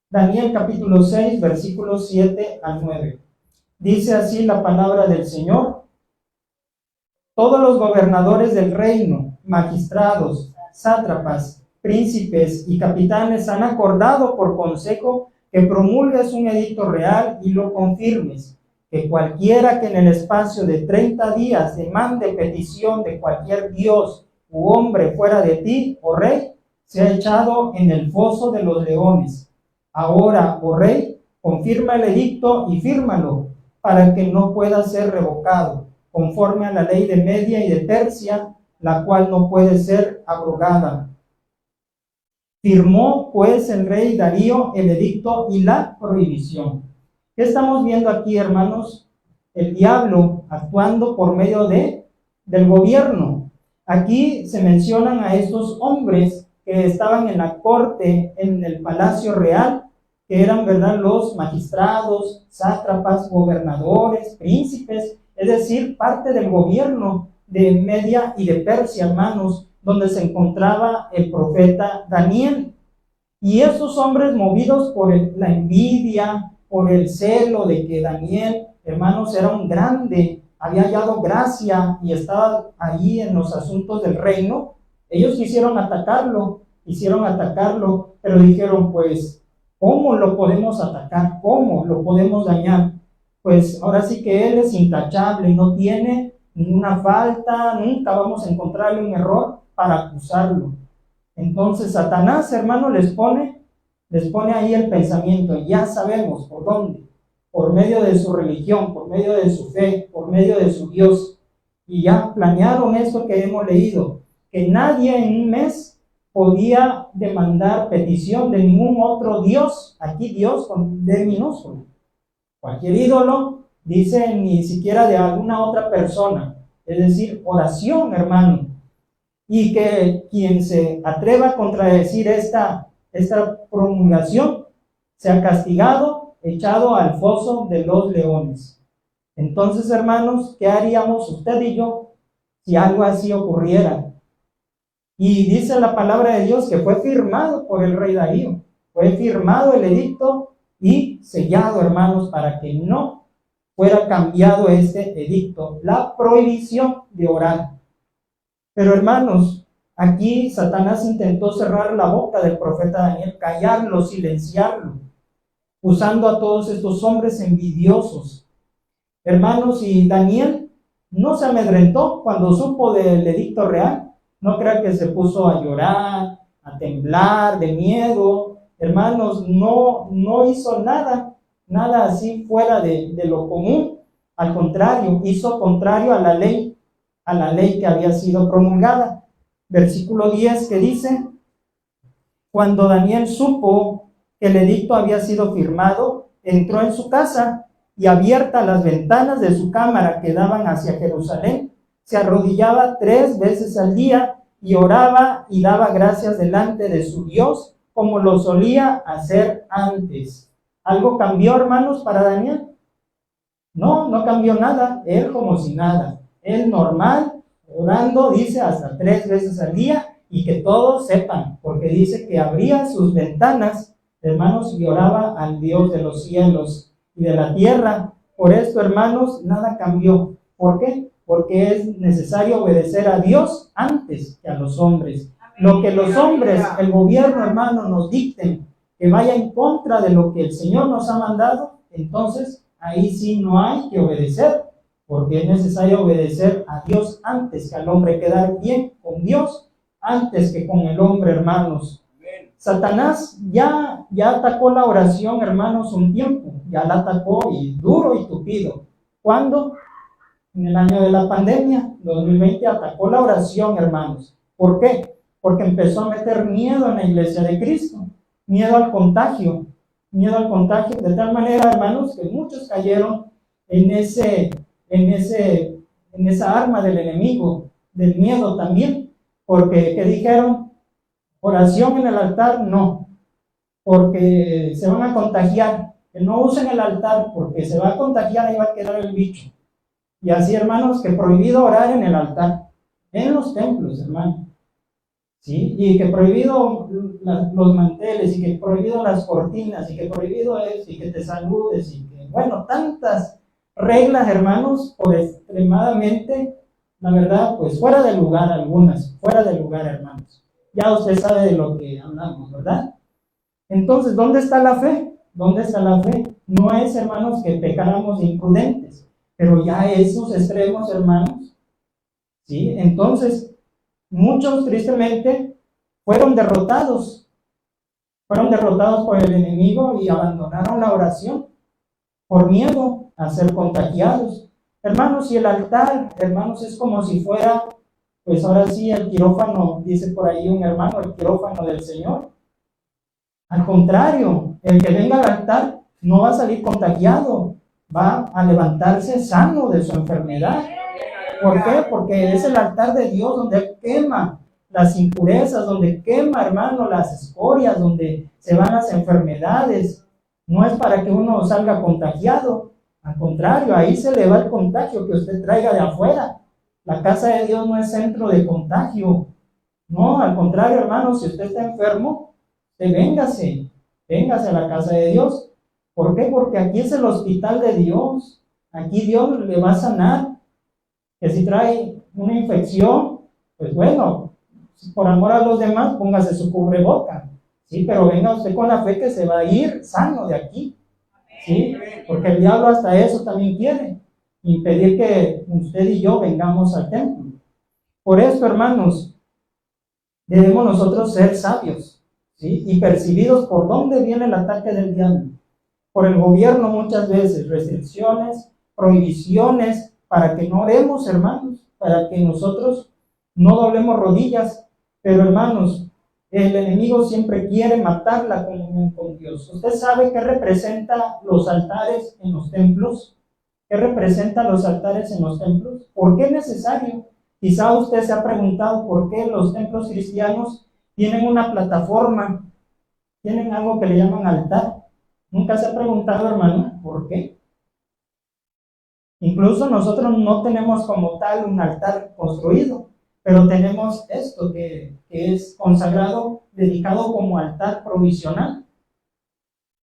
Daniel, capítulo 6, versículos 7 al 9. Dice así la palabra del Señor. Todos los gobernadores del reino, magistrados, sátrapas, príncipes y capitanes han acordado por consejo que promulgues un edicto real y lo confirmes, que cualquiera que en el espacio de 30 días demande petición de cualquier dios u hombre fuera de ti, oh rey, sea echado en el foso de los leones. Ahora, oh rey, confirma el edicto y fírmalo, para que no pueda ser revocado, conforme a la ley de Media y de Persia, la cual no puede ser abrogada. Firmó pues el rey Darío el edicto y la prohibición. ¿Qué estamos viendo aquí, hermanos? El diablo actuando por medio del gobierno. Aquí se mencionan a estos hombres que estaban en la corte, en el palacio real, que eran, ¿verdad?, los magistrados, sátrapas, gobernadores, príncipes, es decir, parte del gobierno de Media y de Persia, hermanos, donde se encontraba el profeta Daniel. Y esos hombres, movidos por la envidia, por el celo de que Daniel, hermanos, era un grande, había hallado gracia y estaba ahí en los asuntos del reino, ellos quisieron atacarlo, pero dijeron, pues, ¿cómo lo podemos atacar? ¿Cómo lo podemos dañar? Pues ahora sí que él es intachable, no tiene ninguna falta, nunca vamos a encontrarle un error para acusarlo. Entonces Satanás, hermano, les pone ahí el pensamiento, ya sabemos por dónde, por medio de su religión, por medio de su fe, por medio de su Dios, y ya planearon esto que hemos leído, que nadie en un mes podía demandar petición de ningún otro Dios, aquí Dios con D minúscula, cualquier ídolo, dice, ni siquiera de alguna otra persona, es decir, oración, hermano, y que quien se atreva a contradecir esta promulgación sea castigado, echado al foso de los leones. Entonces, hermanos, ¿qué haríamos usted y yo si algo así ocurriera? Y dice la palabra de Dios que fue firmado por el rey Darío, fue firmado el edicto y sellado, hermanos, para que no fuera cambiado este edicto, la prohibición de orar. Pero, hermanos, aquí Satanás intentó cerrar la boca del profeta Daniel, callarlo, silenciarlo, usando a todos estos hombres envidiosos. Hermanos, y Daniel no se amedrentó cuando supo del edicto real. No crea que se puso a llorar, a temblar de miedo. Hermanos, no hizo nada así fuera de lo común. Al contrario, hizo contrario a la ley que había sido promulgada. Versículo 10 que dice, cuando Daniel supo que el edicto había sido firmado, entró en su casa y abiertas las ventanas de su cámara que daban hacia Jerusalén, se arrodillaba 3 veces al día y oraba y daba gracias delante de su Dios, como lo solía hacer antes. ¿Algo cambió, hermanos, para Daniel? No cambió nada, él como si nada, él normal, orando, dice, hasta 3 veces al día, y que todos sepan, porque dice que abría sus ventanas, hermanos, y oraba al Dios de los cielos y de la tierra. Por esto, hermanos, nada cambió. ¿Por qué? Porque es necesario obedecer a Dios antes que a los hombres. Lo que los hombres, el gobierno, hermano, nos dicten que vaya en contra de lo que el Señor nos ha mandado, entonces ahí sí no hay que obedecer, porque es necesario obedecer a Dios antes que al hombre, quedar bien con Dios antes que con el hombre, hermanos. Satanás ya atacó la oración, hermanos, un tiempo, ya la atacó y duro y tupido. ¿Cuándo? En el año de la pandemia, 2020, atacó la oración, hermanos. ¿Por qué? Porque empezó a meter miedo en la iglesia de Cristo, miedo al contagio, de tal manera, hermanos, que muchos cayeron en esa arma del enemigo, del miedo también, porque ¿qué dijeron? Oración en el altar, no, porque se van a contagiar, que no usen el altar, porque se va a contagiar y va a quedar el bicho. Y así, hermanos, que prohibido orar en el altar, en los templos, hermano, ¿sí? Y que prohibido los manteles, y que prohibido las cortinas, y que prohibido eso, y que te saludes, y que, bueno, tantas reglas, hermanos, por extremadamente, la verdad, pues fuera de lugar algunas, fuera de lugar, hermanos. Ya usted sabe de lo que hablamos, ¿verdad? Entonces, ¿dónde está la fe? ¿Dónde está la fe? No es, hermanos, que pecáramos de imprudentes, pero ya esos extremos, hermanos, ¿sí? Entonces, muchos tristemente fueron derrotados por el enemigo y abandonaron la oración por miedo a ser contagiados. Hermanos, y el altar, hermanos, es como si fuera, pues ahora sí, el quirófano, dice por ahí un hermano, el quirófano del Señor. Al contrario, el que venga al altar no va a salir contagiado, va a levantarse sano de su enfermedad. ¿Por qué? Porque es el altar de Dios donde quema las impurezas, donde quema, hermano, las escorias, donde se van las enfermedades. No es para que uno salga contagiado. Al contrario, ahí se le va el contagio que usted traiga de afuera. La casa de Dios no es centro de contagio. No, al contrario, hermano, si usted está enfermo, véngase a la casa de Dios. ¿Por qué? Porque aquí es el hospital de Dios. Aquí Dios le va a sanar. Que si trae una infección, pues bueno, por amor a los demás, póngase su cubreboca, ¿sí? Pero venga usted con la fe que se va a ir sano de aquí, ¿sí? Porque el diablo hasta eso también quiere, impedir que usted y yo vengamos al templo. Por esto, hermanos, debemos nosotros ser sabios, ¿sí? Y percibidos por dónde viene el ataque del diablo. Por el gobierno muchas veces, restricciones, prohibiciones, para que no oremos, hermanos, para que nosotros no doblemos rodillas. Pero, hermanos, el enemigo siempre quiere matar la comunión con Dios. ¿Usted sabe qué representa los altares en los templos? ¿Qué representan los altares en los templos? ¿Por qué es necesario? Quizá usted se ha preguntado por qué los templos cristianos tienen una plataforma, tienen algo que le llaman altar. ¿Nunca se ha preguntado, hermano, por qué? Incluso nosotros no tenemos como tal un altar construido, pero tenemos esto que es consagrado, dedicado como altar provisional.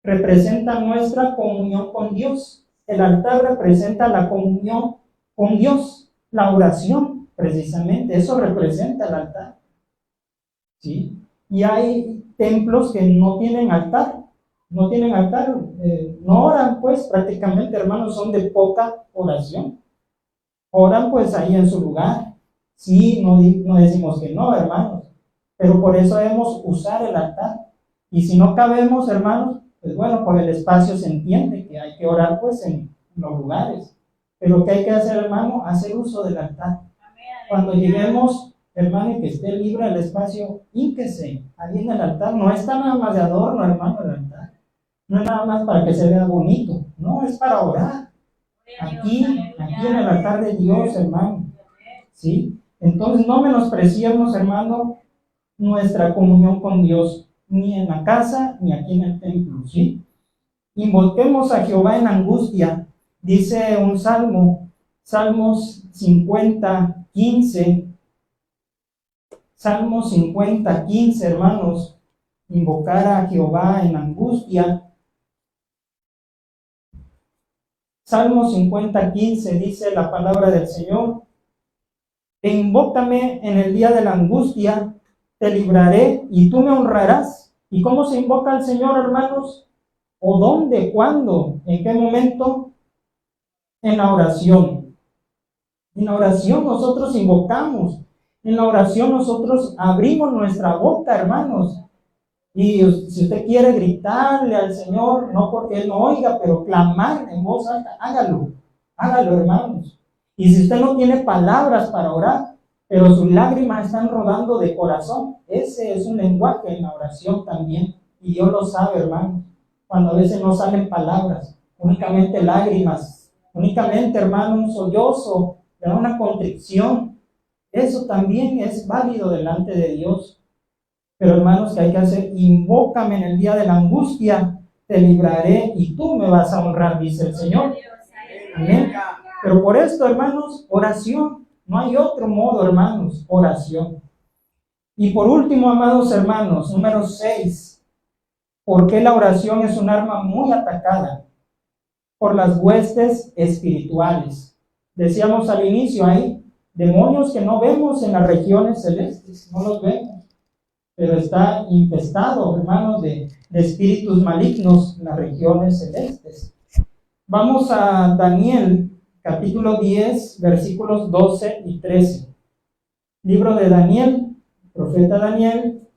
Representa nuestra comunión con Dios. El altar representa la comunión con Dios, la oración, precisamente. Eso representa el altar, ¿sí? Y hay templos que no tienen altar. No oran, pues prácticamente, hermanos, son de poca oración. Oran pues ahí en su lugar. Sí, no decimos que no, hermanos, pero por eso debemos usar el altar. Y si no cabemos, hermanos, pues bueno, por el espacio se entiende que hay que orar pues en los lugares. Pero ¿qué hay que hacer, hermano? Hacer uso del altar. Cuando lleguemos, hermano, y que esté libre el espacio, hínquese ahí en el altar. No está nada más de adorno, hermano, el altar. No es nada más para que se vea bonito, no, es para orar. Aquí en el altar de Dios, hermano, ¿sí? Entonces no menospreciemos, hermano, nuestra comunión con Dios, ni en la casa, ni aquí en el templo, ¿sí? Invoquemos a Jehová en angustia, dice un salmo, Salmos 50, 15, Salmos 50, 15, hermanos, invocar a Jehová en angustia. Salmo 50, 15 dice la palabra del Señor: invócame en el día de la angustia, te libraré y tú me honrarás. ¿Y cómo se invoca al Señor, hermanos? ¿O dónde? ¿Cuándo? ¿En qué momento? En la oración. En la oración nosotros invocamos. En la oración nosotros abrimos nuestra boca, hermanos. Y si usted quiere gritarle al Señor, no porque Él no oiga, pero clamar en voz alta, hágalo, hermanos. Y si usted no tiene palabras para orar, pero sus lágrimas están rodando de corazón, ese es un lenguaje en la oración también. Y Dios lo sabe, hermanos, cuando a veces no salen palabras, únicamente lágrimas, únicamente, hermano, un sollozo, una contrición. Eso también es válido delante de Dios. Pero, hermanos, ¿qué hay que hacer? Invócame en el día de la angustia, te libraré y tú me vas a honrar, dice el Señor. Amén. Pero por esto, hermanos, oración. No hay otro modo, hermanos, oración. Y por último, amados hermanos, número 6, ¿por qué la oración es un arma muy atacada? Por las huestes espirituales. Decíamos al inicio, hay demonios que no vemos en las regiones celestes, no los vemos. pero está infestado, hermanos, de espíritus malignos en las regiones celestes. Vamos a Daniel, capítulo 10, versículos 12 y 13. Libro de Daniel, profeta Daniel,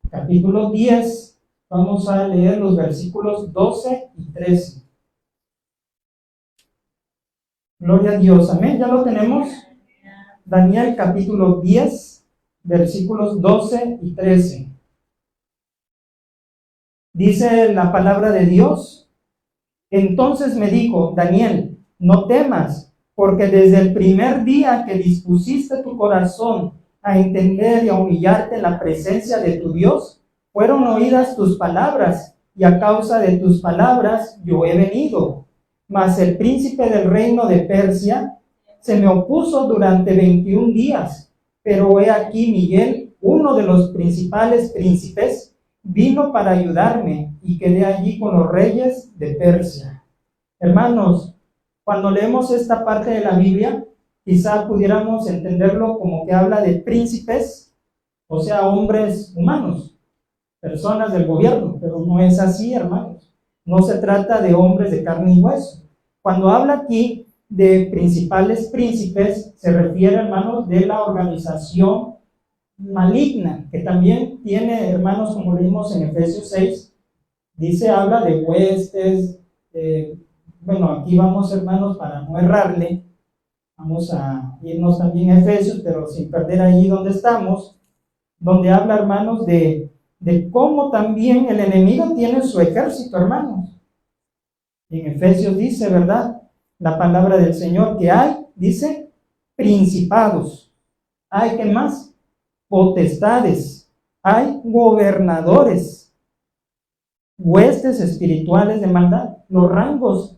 capítulo 10, vamos a leer los versículos 12 y 13. Gloria a Dios, amén, ya lo tenemos. Daniel capítulo 10, versículos 12 y 13. Dice la palabra de Dios: entonces me dijo, Daniel, no temas, porque desde el primer día que dispusiste tu corazón a entender y a humillarte en la presencia de tu Dios, fueron oídas tus palabras, y a causa de tus palabras yo he venido. Mas el príncipe del reino de Persia se me opuso durante 21 días, pero he aquí Miguel, uno de los principales príncipes, vino para ayudarme y quedé allí con los reyes de Persia. Hermanos, cuando leemos esta parte de la Biblia, quizá pudiéramos entenderlo como que habla de príncipes, o sea, hombres humanos, personas del gobierno, pero no es así, hermanos. No se trata de hombres de carne y hueso. Cuando habla aquí de principales príncipes, se refiere, hermanos, de la organización maligna, que también tiene, hermanos, como leímos en Efesios 6, dice, habla de huestes, bueno, aquí vamos, hermanos, para no errarle, vamos a irnos también a Efesios, pero sin perder allí donde estamos, donde habla, hermanos, de cómo también el enemigo tiene su ejército, hermanos. En Efesios dice, ¿verdad?, la palabra del Señor, que hay, dice, principados, hay, ¿qué más?, potestades, hay gobernadores, huestes espirituales de maldad. Los rangos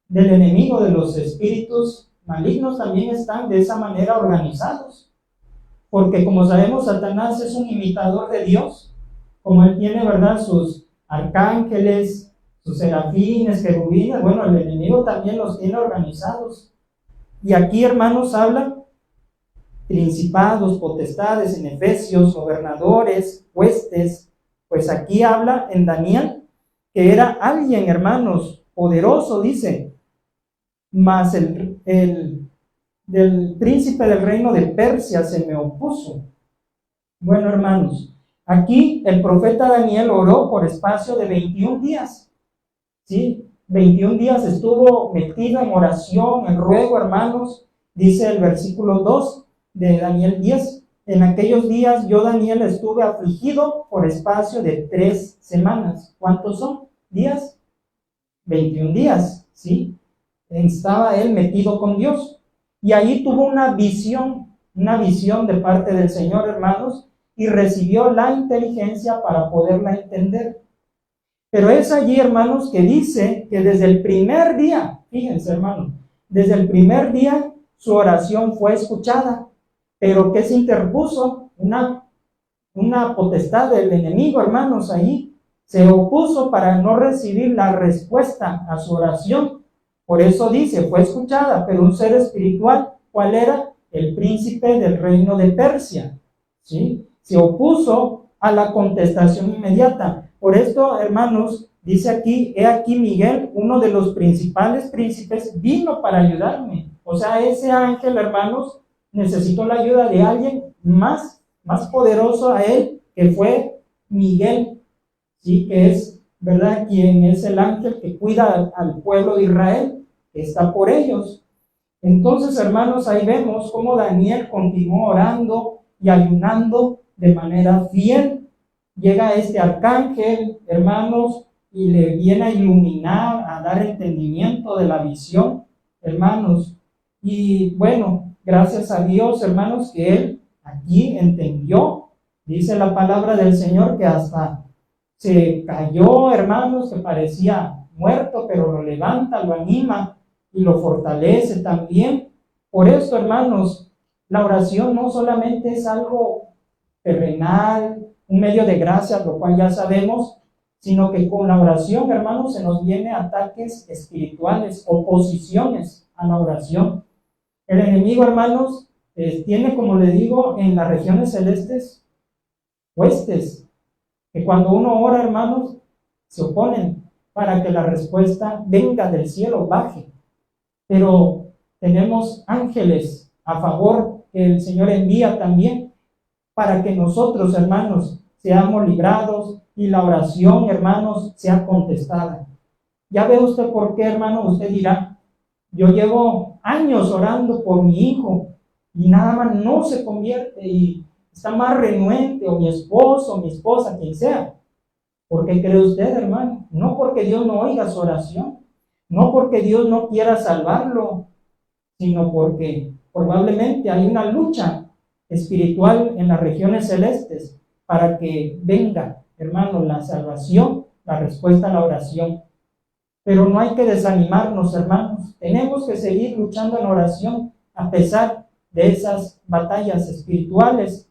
del enemigo, de los espíritus malignos, también están de esa manera organizados, porque como sabemos, Satanás es un imitador de Dios, como él tiene, ¿verdad?, sus arcángeles, sus serafines, querubines. Bueno, el enemigo también los tiene organizados. Y aquí, hermanos, habla principados, potestades, en Efesios, gobernadores, huestes. Pues aquí habla en Daniel que era alguien, hermanos, poderoso, dice, mas del príncipe del reino de Persia se me opuso. Bueno, hermanos, aquí el profeta Daniel oró por espacio de 21 días. ¿Sí? 21 días estuvo metido en oración, en ruego, hermanos. Dice el versículo 2 de Daniel 10. En aquellos días yo, Daniel, estuve afligido por espacio de 3 semanas. ¿Cuántos son días? 21 días, ¿sí? Estaba él metido con Dios. Y ahí tuvo una visión de parte del Señor, hermanos, y recibió la inteligencia para poderla entender. Pero es allí, hermanos, que dice que desde el primer día, fíjense, hermanos, desde el primer día su oración fue escuchada. Pero ¿qué se interpuso? Una potestad del enemigo, hermanos, ahí se opuso para no recibir la respuesta a su oración. Por eso dice, fue escuchada, pero un ser espiritual, ¿cuál era? El príncipe del reino de Persia, ¿sí? Se opuso a la contestación inmediata. Por esto, hermanos, dice aquí, he aquí Miguel, uno de los principales príncipes, vino para ayudarme. O sea, ese ángel, hermanos, necesitó la ayuda de alguien más poderoso a él, que fue Miguel, ¿sí? Que es, ¿verdad?, quien es el ángel que cuida al pueblo de Israel, que está por ellos. Entonces, hermanos, ahí vemos cómo Daniel continuó orando y ayunando de manera fiel. Llega este arcángel, hermanos, y le viene a iluminar, a dar entendimiento de la visión, hermanos. Y bueno, gracias a Dios, hermanos, que él aquí entendió. Dice la palabra del Señor que hasta se cayó, hermanos, que parecía muerto, pero lo levanta, lo anima y lo fortalece también. Por esto, hermanos, la oración no solamente es algo terrenal, un medio de gracia, lo cual ya sabemos, sino que con la oración, hermanos, se nos vienen ataques espirituales, oposiciones a la oración. El enemigo, hermanos, tiene, como le digo, en las regiones celestes, huestes, que cuando uno ora, hermanos, se oponen para que la respuesta venga del cielo, baje. Pero tenemos ángeles a favor que el Señor envía también para que nosotros, hermanos, seamos librados y la oración, hermanos, sea contestada. Ya ve usted por qué, hermano, usted dirá, yo llevo años orando por mi hijo y nada más no se convierte y está más renuente, o mi esposo, o mi esposa, quien sea. ¿Por qué cree usted, hermano? No porque Dios no oiga su oración, no porque Dios no quiera salvarlo, sino porque probablemente hay una lucha espiritual en las regiones celestes para que venga, hermano, la salvación, la respuesta a la oración. Pero no hay que desanimarnos, hermanos. Tenemos que seguir luchando en oración a pesar de esas batallas espirituales.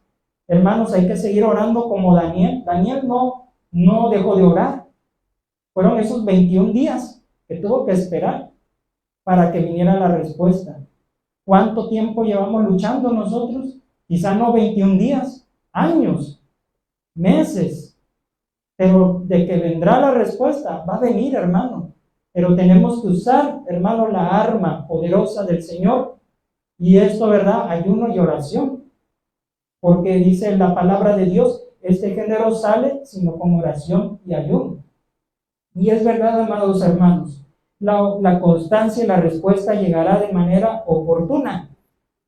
Hermanos, hay que seguir orando como Daniel. Daniel no dejó de orar. Fueron esos 21 días que tuvo que esperar para que viniera la respuesta. ¿Cuánto tiempo llevamos luchando nosotros? Quizá no 21 días, años, meses. Pero de que vendrá la respuesta, va a venir, hermano. Pero tenemos que usar, hermano, la arma poderosa del Señor. Y esto, ¿verdad? Ayuno y oración. Porque dice la palabra de Dios, este género sale sino con oración y ayuno. Y es verdad, amados hermanos, la constancia y la respuesta llegará de manera oportuna.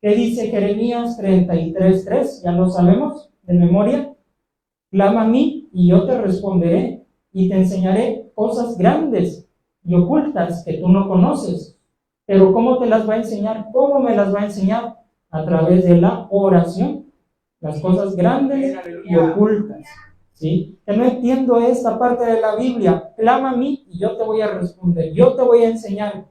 ¿Qué dice Jeremías 33:3? Ya lo sabemos de memoria. Clama a mí y yo te responderé y te enseñaré cosas grandes y ocultas que tú no conoces. Pero ¿cómo te las va a enseñar? ¿Cómo me las va a enseñar? A través de la oración. Las cosas grandes y ocultas. ¿Sí? Que no entiendo esta parte de la Biblia. Clama a mí y yo te voy a responder. Yo te voy a enseñar.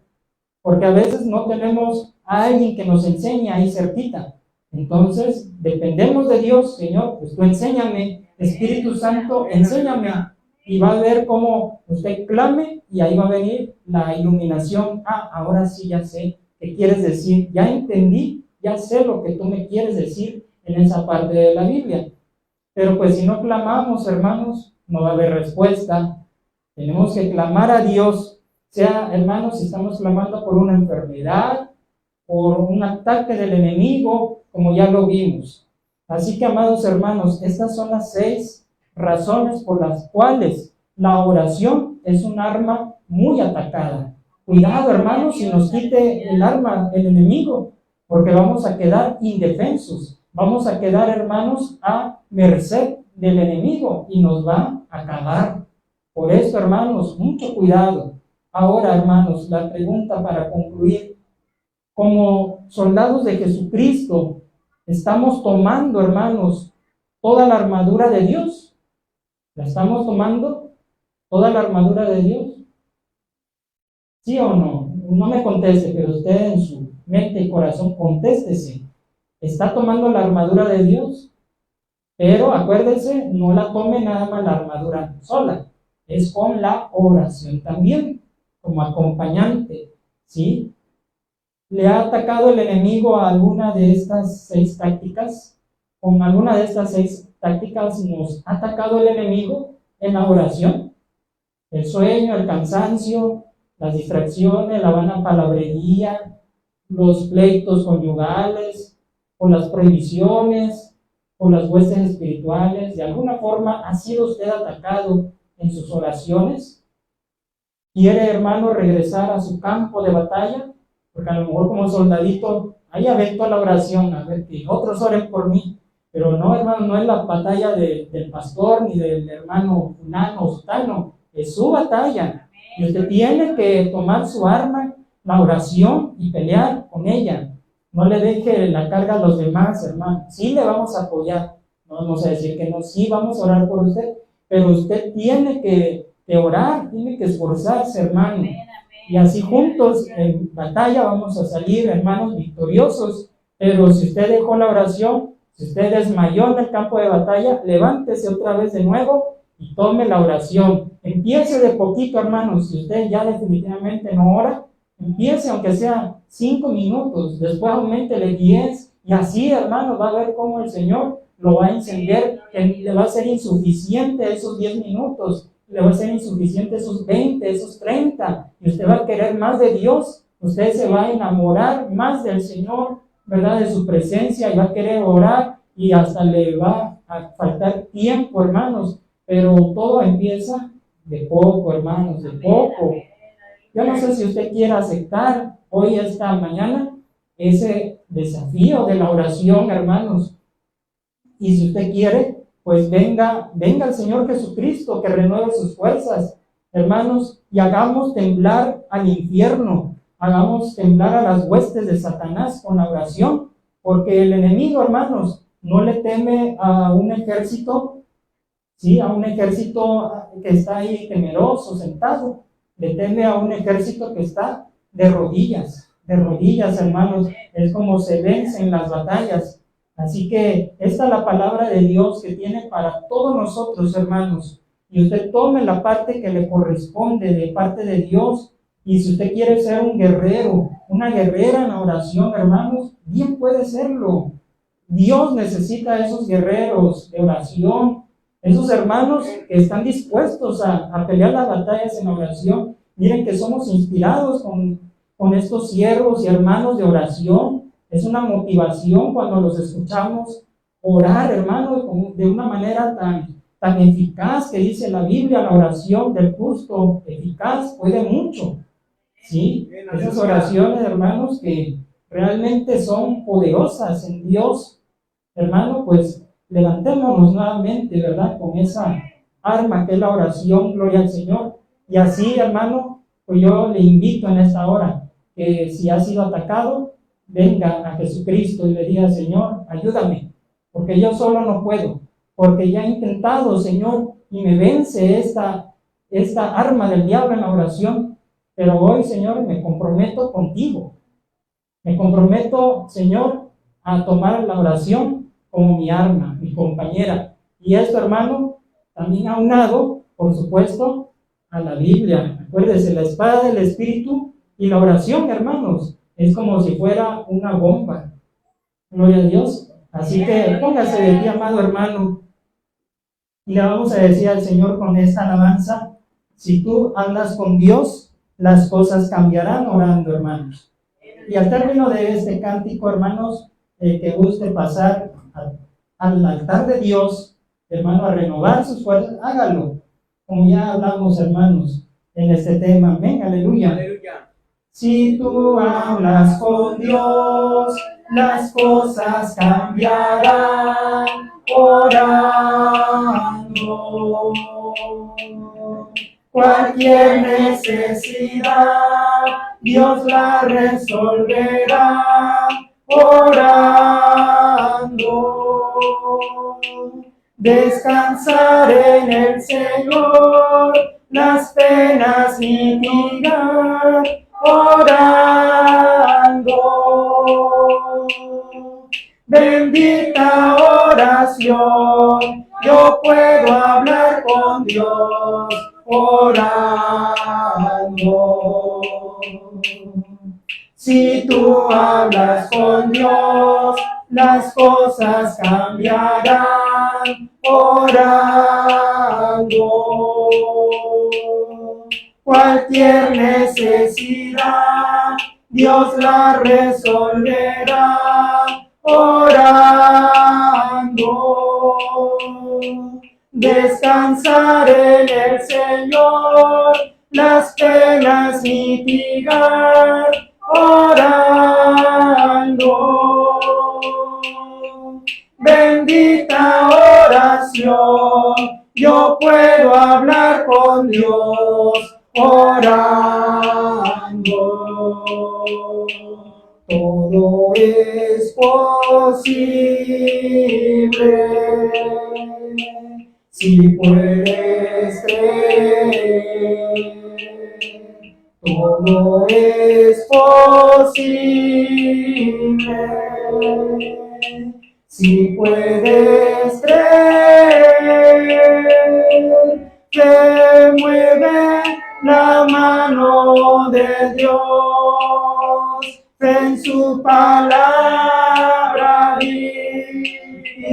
Porque a veces no tenemos a alguien que nos enseñe ahí cerquita. Entonces, dependemos de Dios. Señor, pues tú enséñame. Espíritu Santo, enséñame. Y va a ver cómo usted clame y ahí va a venir la iluminación. Ahora sí ya sé qué quieres decir. Ya entendí, ya sé lo que tú me quieres decir en esa parte de la Biblia. Pero pues si no clamamos, hermanos, no va a haber respuesta. Tenemos que clamar a Dios. Sea, hermanos, si estamos clamando por una enfermedad, por un ataque del enemigo, como ya lo vimos. Así que, amados hermanos, estas son las 6 razones por las cuales la oración es un arma muy atacada. Cuidado, hermanos, si nos quite el arma el enemigo, porque vamos a quedar indefensos. Vamos a quedar, hermanos, a merced del enemigo y nos va a acabar. Por esto, hermanos, mucho cuidado. Ahora, hermanos, la pregunta para concluir. Como soldados de Jesucristo, estamos tomando, hermanos, toda la armadura de Dios. ¿La estamos tomando? ¿Toda la armadura de Dios? ¿Sí o no? No me conteste, pero usted en su mente y corazón contéstese. ¿Está tomando la armadura de Dios? Pero acuérdese, no la tome nada más la armadura sola. Es con la oración también, como acompañante. ¿Sí? ¿Le ha atacado el enemigo a alguna de estas 6 tácticas? ¿Con alguna de estas 6 tácticas nos ha atacado el enemigo en la oración? El sueño, el cansancio, las distracciones, la vana palabrería, los pleitos conyugales, o las prohibiciones, o las huestes espirituales. ¿De alguna forma ha sido usted atacado en sus oraciones? ¿Quiere, hermano, regresar a su campo de batalla? Porque a lo mejor como soldadito, ahí avento a la oración, a ver que otros oren por mí. Pero no, hermano, no es la batalla del pastor, ni del hermano fulano o sutano, es su batalla. Y usted tiene que tomar su arma, la oración, y pelear con ella. No le deje la carga a los demás, hermano. Sí le vamos a apoyar, no vamos a decir que no, sí vamos a orar por usted, pero usted tiene que orar, tiene que esforzarse, hermano. Y así juntos en batalla vamos a salir, hermanos, victoriosos. Pero si usted dejó la oración, si usted desmayó en el campo de batalla, levántese otra vez de nuevo y tome la oración. Empiece de poquito, hermanos. Si usted ya definitivamente no ora, empiece aunque sea 5 minutos, después auméntele 10. Y así, hermanos, va a ver cómo el Señor lo va a encender, que le va a ser insuficiente esos 10 minutos, le va a ser insuficiente esos 20, esos 30, y usted va a querer más de Dios, usted se va a enamorar más del Señor, ¿verdad? De su presencia, y va a querer orar, y hasta le va a faltar tiempo, hermanos, pero todo empieza de poco, hermanos, de poco. Yo no sé si usted quiere aceptar hoy, esta mañana, ese desafío de la oración, hermanos. Y si usted quiere, pues venga al Señor Jesucristo, que renueve sus fuerzas, hermanos, y hagamos temblar al infierno, hagamos temblar a las huestes de Satanás con la oración, porque el enemigo, hermanos, no le teme a un ejército, ¿sí? A un ejército que está ahí temeroso, sentado, le teme a un ejército que está de rodillas, hermanos, es como se vence en las batallas. Así que esta es la palabra de Dios que tiene para todos nosotros, hermanos, y usted tome la parte que le corresponde de parte de Dios, y si usted quiere ser un guerrero, una guerrera en la oración, hermanos, bien puede serlo. Dios necesita esos guerreros de oración, esos hermanos que están dispuestos a pelear las batallas en oración. Miren que somos inspirados con estos siervos y hermanos de oración. Es una motivación cuando los escuchamos orar, hermanos, de una manera tan eficaz que dice la Biblia, la oración del justo eficaz puede mucho. ¿Sí? Esas oraciones, hermanos, que realmente son poderosas en Dios. Hermano, pues levantémonos nuevamente, ¿verdad? Con esa arma que es la oración, gloria al Señor. Y así, hermano, pues yo le invito en esta hora que si ha sido atacado, venga a Jesucristo y le diga, Señor, ayúdame, porque yo solo no puedo, porque ya he intentado, Señor, y me vence esta arma del diablo en la oración, pero hoy, Señor, me comprometo contigo. Me comprometo, Señor, a tomar la oración como mi arma, mi compañera. Y esto, hermano, también aunado, por supuesto, a la Biblia. Acuérdense, la espada del Espíritu y la oración, hermanos, es como si fuera una bomba. Gloria a Dios. Así que póngase de pie, amado hermano, y le vamos a decir al Señor con esta alabanza: si tú hablas con Dios, las cosas cambiarán orando, hermanos. Y al término de este cántico, hermanos, el que guste pasar al altar de Dios, hermano, a renovar sus fuerzas, hágalo, como ya hablamos, hermanos, en este tema. Amén, aleluya. Aleluya. Si tú hablas con Dios, las cosas cambiarán orando. Cualquier necesidad, Dios la resolverá orando. Descansar en el Señor, las penas mitigar orando. Bendita oración, yo puedo hablar con Dios orando. Si tú hablas con Dios, las cosas cambiarán orando. Cualquier necesidad, Dios la resolverá orando. Descansar en el Señor, las penas mitigar orando. Bendita oración, yo puedo hablar con Dios orando. Todo es posible si puedes creer. Todo es posible si puedes creer. Que mueve la mano de Dios, en su palabra vive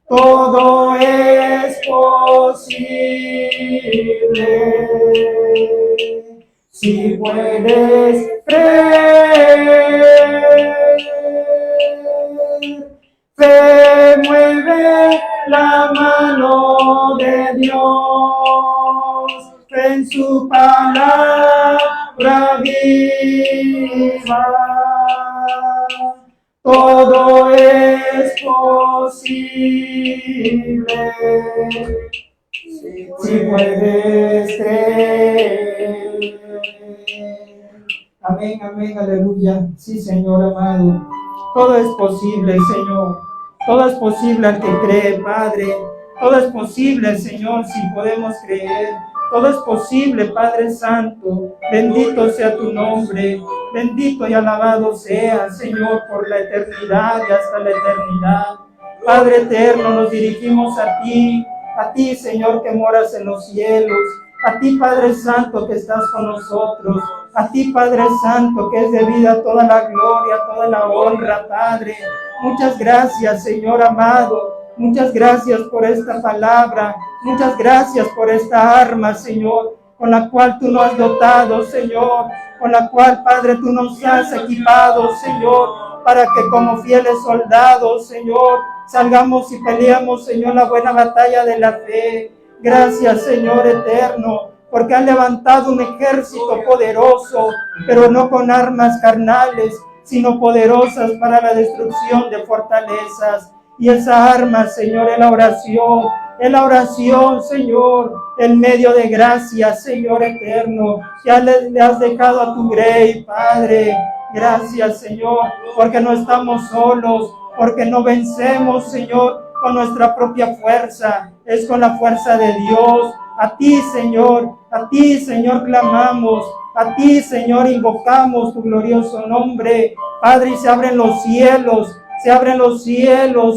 Todo es posible si puedes creer. Fe mueve la mano de Dios, en su palabra viva. Todo es posible si puedes creer. Amén, amén, aleluya. Sí, Señor amado. Todo es posible, Señor. Todo es posible al que cree, Padre. Todo es posible, Señor, si podemos creer. Todo es posible, Padre Santo. Bendito sea tu nombre. Bendito y alabado sea, Señor, por la eternidad y hasta la eternidad. Padre eterno, nos dirigimos a ti, Señor, que moras en los cielos. A ti, Padre Santo, que estás con nosotros. A ti, Padre Santo, que es debida toda la gloria, toda la honra, Padre. Muchas gracias, Señor amado. Muchas gracias por esta palabra. Muchas gracias por esta arma, Señor, con la cual tú nos has dotado, Señor. Con la cual, Padre, tú nos has equipado, Señor, para que como fieles soldados, Señor, salgamos y peleamos, Señor, la buena batalla de la fe. Gracias, Señor eterno, porque han levantado un ejército poderoso, pero no con armas carnales, sino poderosas para la destrucción de fortalezas. Y esa arma, Señor, es la oración, Señor, en medio de gracia, Señor eterno. Ya le has dejado a tu grey, Padre. Gracias, Señor, porque no estamos solos, porque no vencemos, Señor, con nuestra propia fuerza, es con la fuerza de Dios. A ti, Señor, clamamos, a ti, Señor, invocamos tu glorioso nombre. Padre, y se abren los cielos,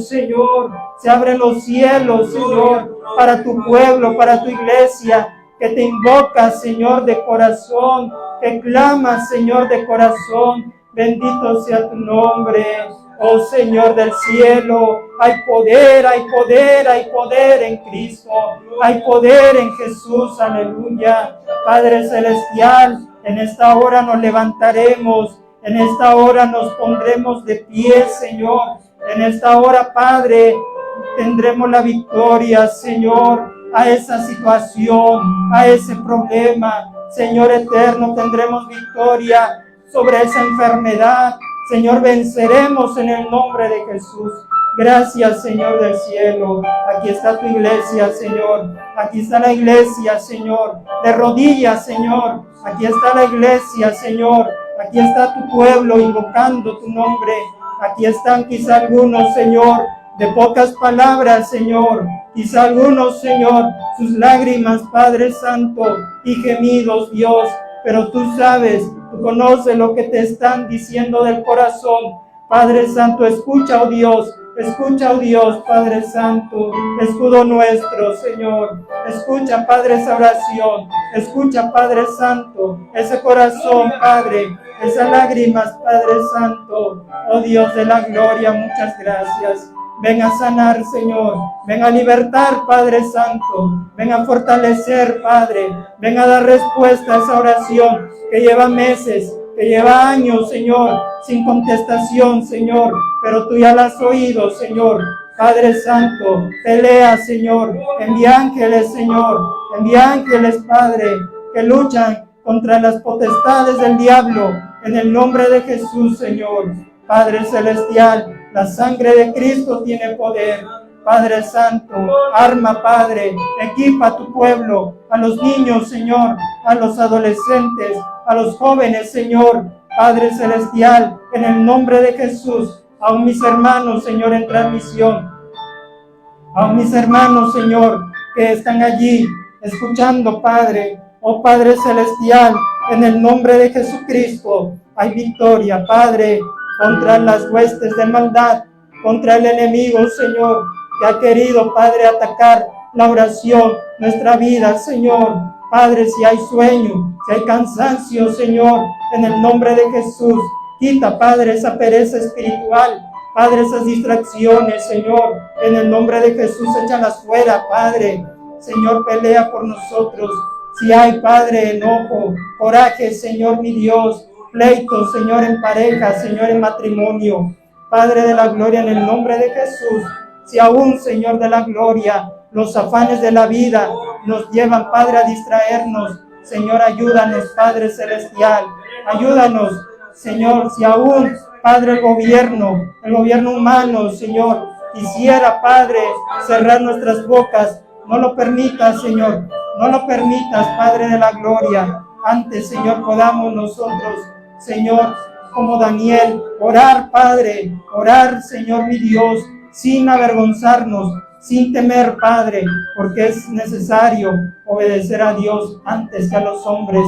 Señor, se abren los cielos, Señor, para tu pueblo, para tu iglesia, que te invoca, Señor, de corazón, que clama, Señor, de corazón. Bendito sea tu nombre. Oh Señor del cielo, hay poder en Cristo, hay poder en Jesús, aleluya. Padre celestial, en esta hora nos levantaremos, en esta hora nos pondremos de pie, Señor. En esta hora, Padre, tendremos la victoria, Señor, a esa situación, a ese problema. Señor eterno, tendremos victoria sobre esa enfermedad. Señor, venceremos en el nombre de Jesús. Gracias, Señor del cielo. Aquí está tu iglesia, Señor. Aquí está la iglesia, Señor. De rodillas, Señor. Aquí está la iglesia, Señor. Aquí está tu pueblo invocando tu nombre. Aquí están quizá algunos, Señor, de pocas palabras, Señor. Quizá algunos, Señor, sus lágrimas, Padre Santo, y gemidos, Dios. Pero tú sabes, tú conoces lo que te están diciendo del corazón. Padre Santo, escucha, oh Dios, Padre Santo, escudo nuestro, Señor. Escucha, Padre, esa oración. Escucha, Padre Santo, ese corazón, Padre, esas lágrimas, Padre Santo. Oh Dios de la gloria, muchas gracias. Ven a sanar, Señor. Ven a libertar, Padre Santo. Ven a fortalecer, Padre. Ven a dar respuesta a esa oración que lleva meses, que lleva años, Señor, sin contestación, Señor. Pero tú ya la has oído, Señor. Padre Santo, pelea, Señor. Envía ángeles, Señor. Envía ángeles, Padre, que luchan contra las potestades del diablo. En el nombre de Jesús, Señor. Padre celestial, la sangre de Cristo tiene poder. Padre Santo, arma, Padre, equipa a tu pueblo, a los niños, Señor, a los adolescentes, a los jóvenes, Señor. Padre celestial, en el nombre de Jesús, aún mis hermanos, Señor, en transmisión, aún mis hermanos, Señor, que están allí escuchando, Padre, oh Padre celestial, en el nombre de Jesucristo, hay victoria, Padre, contra las huestes de maldad, contra el enemigo, Señor, que ha querido, Padre, atacar la oración, nuestra vida, Señor. Padre, si hay sueño, si hay cansancio, Señor, en el nombre de Jesús, quita, Padre, esa pereza espiritual, Padre, esas distracciones, Señor, en el nombre de Jesús, échalas fuera, Padre. Señor, pelea por nosotros. Si hay, Padre, enojo, coraje, Señor, mi Dios, pleito, Señor, en pareja, Señor, en matrimonio, Padre de la gloria, en el nombre de Jesús, si aún, Señor de la gloria, los afanes de la vida nos llevan, Padre, a distraernos, Señor, ayúdanos, Padre celestial, ayúdanos, Señor, si aún, Padre, el gobierno humano, Señor, quisiera, Padre, cerrar nuestras bocas, no lo permitas, Señor, no lo permitas, Padre de la gloria. Antes, Señor, podamos nosotros, Señor, como Daniel, orar, Padre, orar, Señor, mi Dios, sin avergonzarnos, sin temer, Padre, porque es necesario obedecer a Dios antes que a los hombres.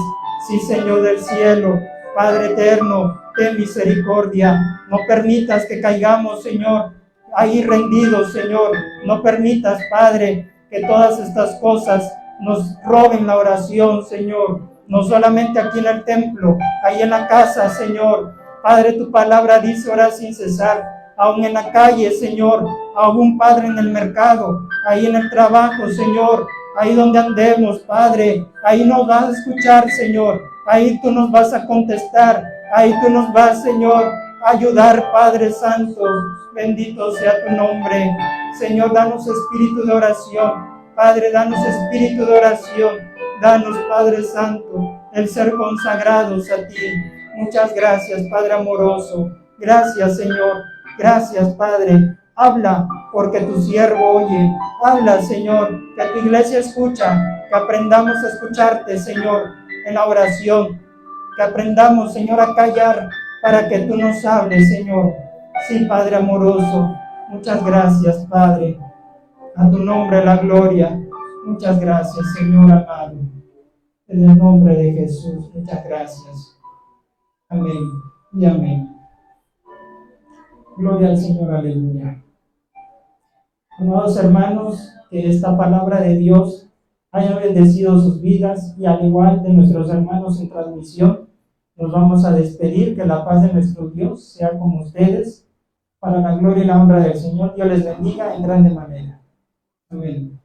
Sí, Señor del cielo, Padre eterno, ten misericordia. No permitas que caigamos, Señor, ahí rendidos, Señor. No permitas, Padre, que todas estas cosas nos roben la oración, Señor. No solamente aquí en el templo, ahí en la casa, Señor. Padre, tu palabra dice orar sin cesar. Aún en la calle, Señor, aún, Padre, en el mercado, ahí en el trabajo, Señor, ahí donde andemos, Padre, ahí nos vas a escuchar, Señor, ahí tú nos vas a contestar, ahí tú nos vas, Señor, a ayudar, Padre Santo, bendito sea tu nombre. Señor, danos espíritu de oración, Padre, danos espíritu de oración, danos, Padre Santo, el ser consagrados a ti. Muchas gracias, Padre amoroso, gracias, Señor. Gracias, Padre. Habla, porque tu siervo oye. Habla, Señor, que tu iglesia escucha, que aprendamos a escucharte, Señor, en la oración. Que aprendamos, Señor, a callar para que tú nos hables, Señor. Sí, Padre amoroso. Muchas gracias, Padre. A tu nombre la gloria. Muchas gracias, Señor amado. En el nombre de Jesús, muchas gracias. Amén y amén. Gloria al Señor, aleluya. Amados hermanos, que esta palabra de Dios haya bendecido sus vidas y al igual de nuestros hermanos en transmisión, nos vamos a despedir. Que la paz de nuestro Dios sea con ustedes, para la gloria y la honra del Señor. Dios les bendiga en grande manera. Amén.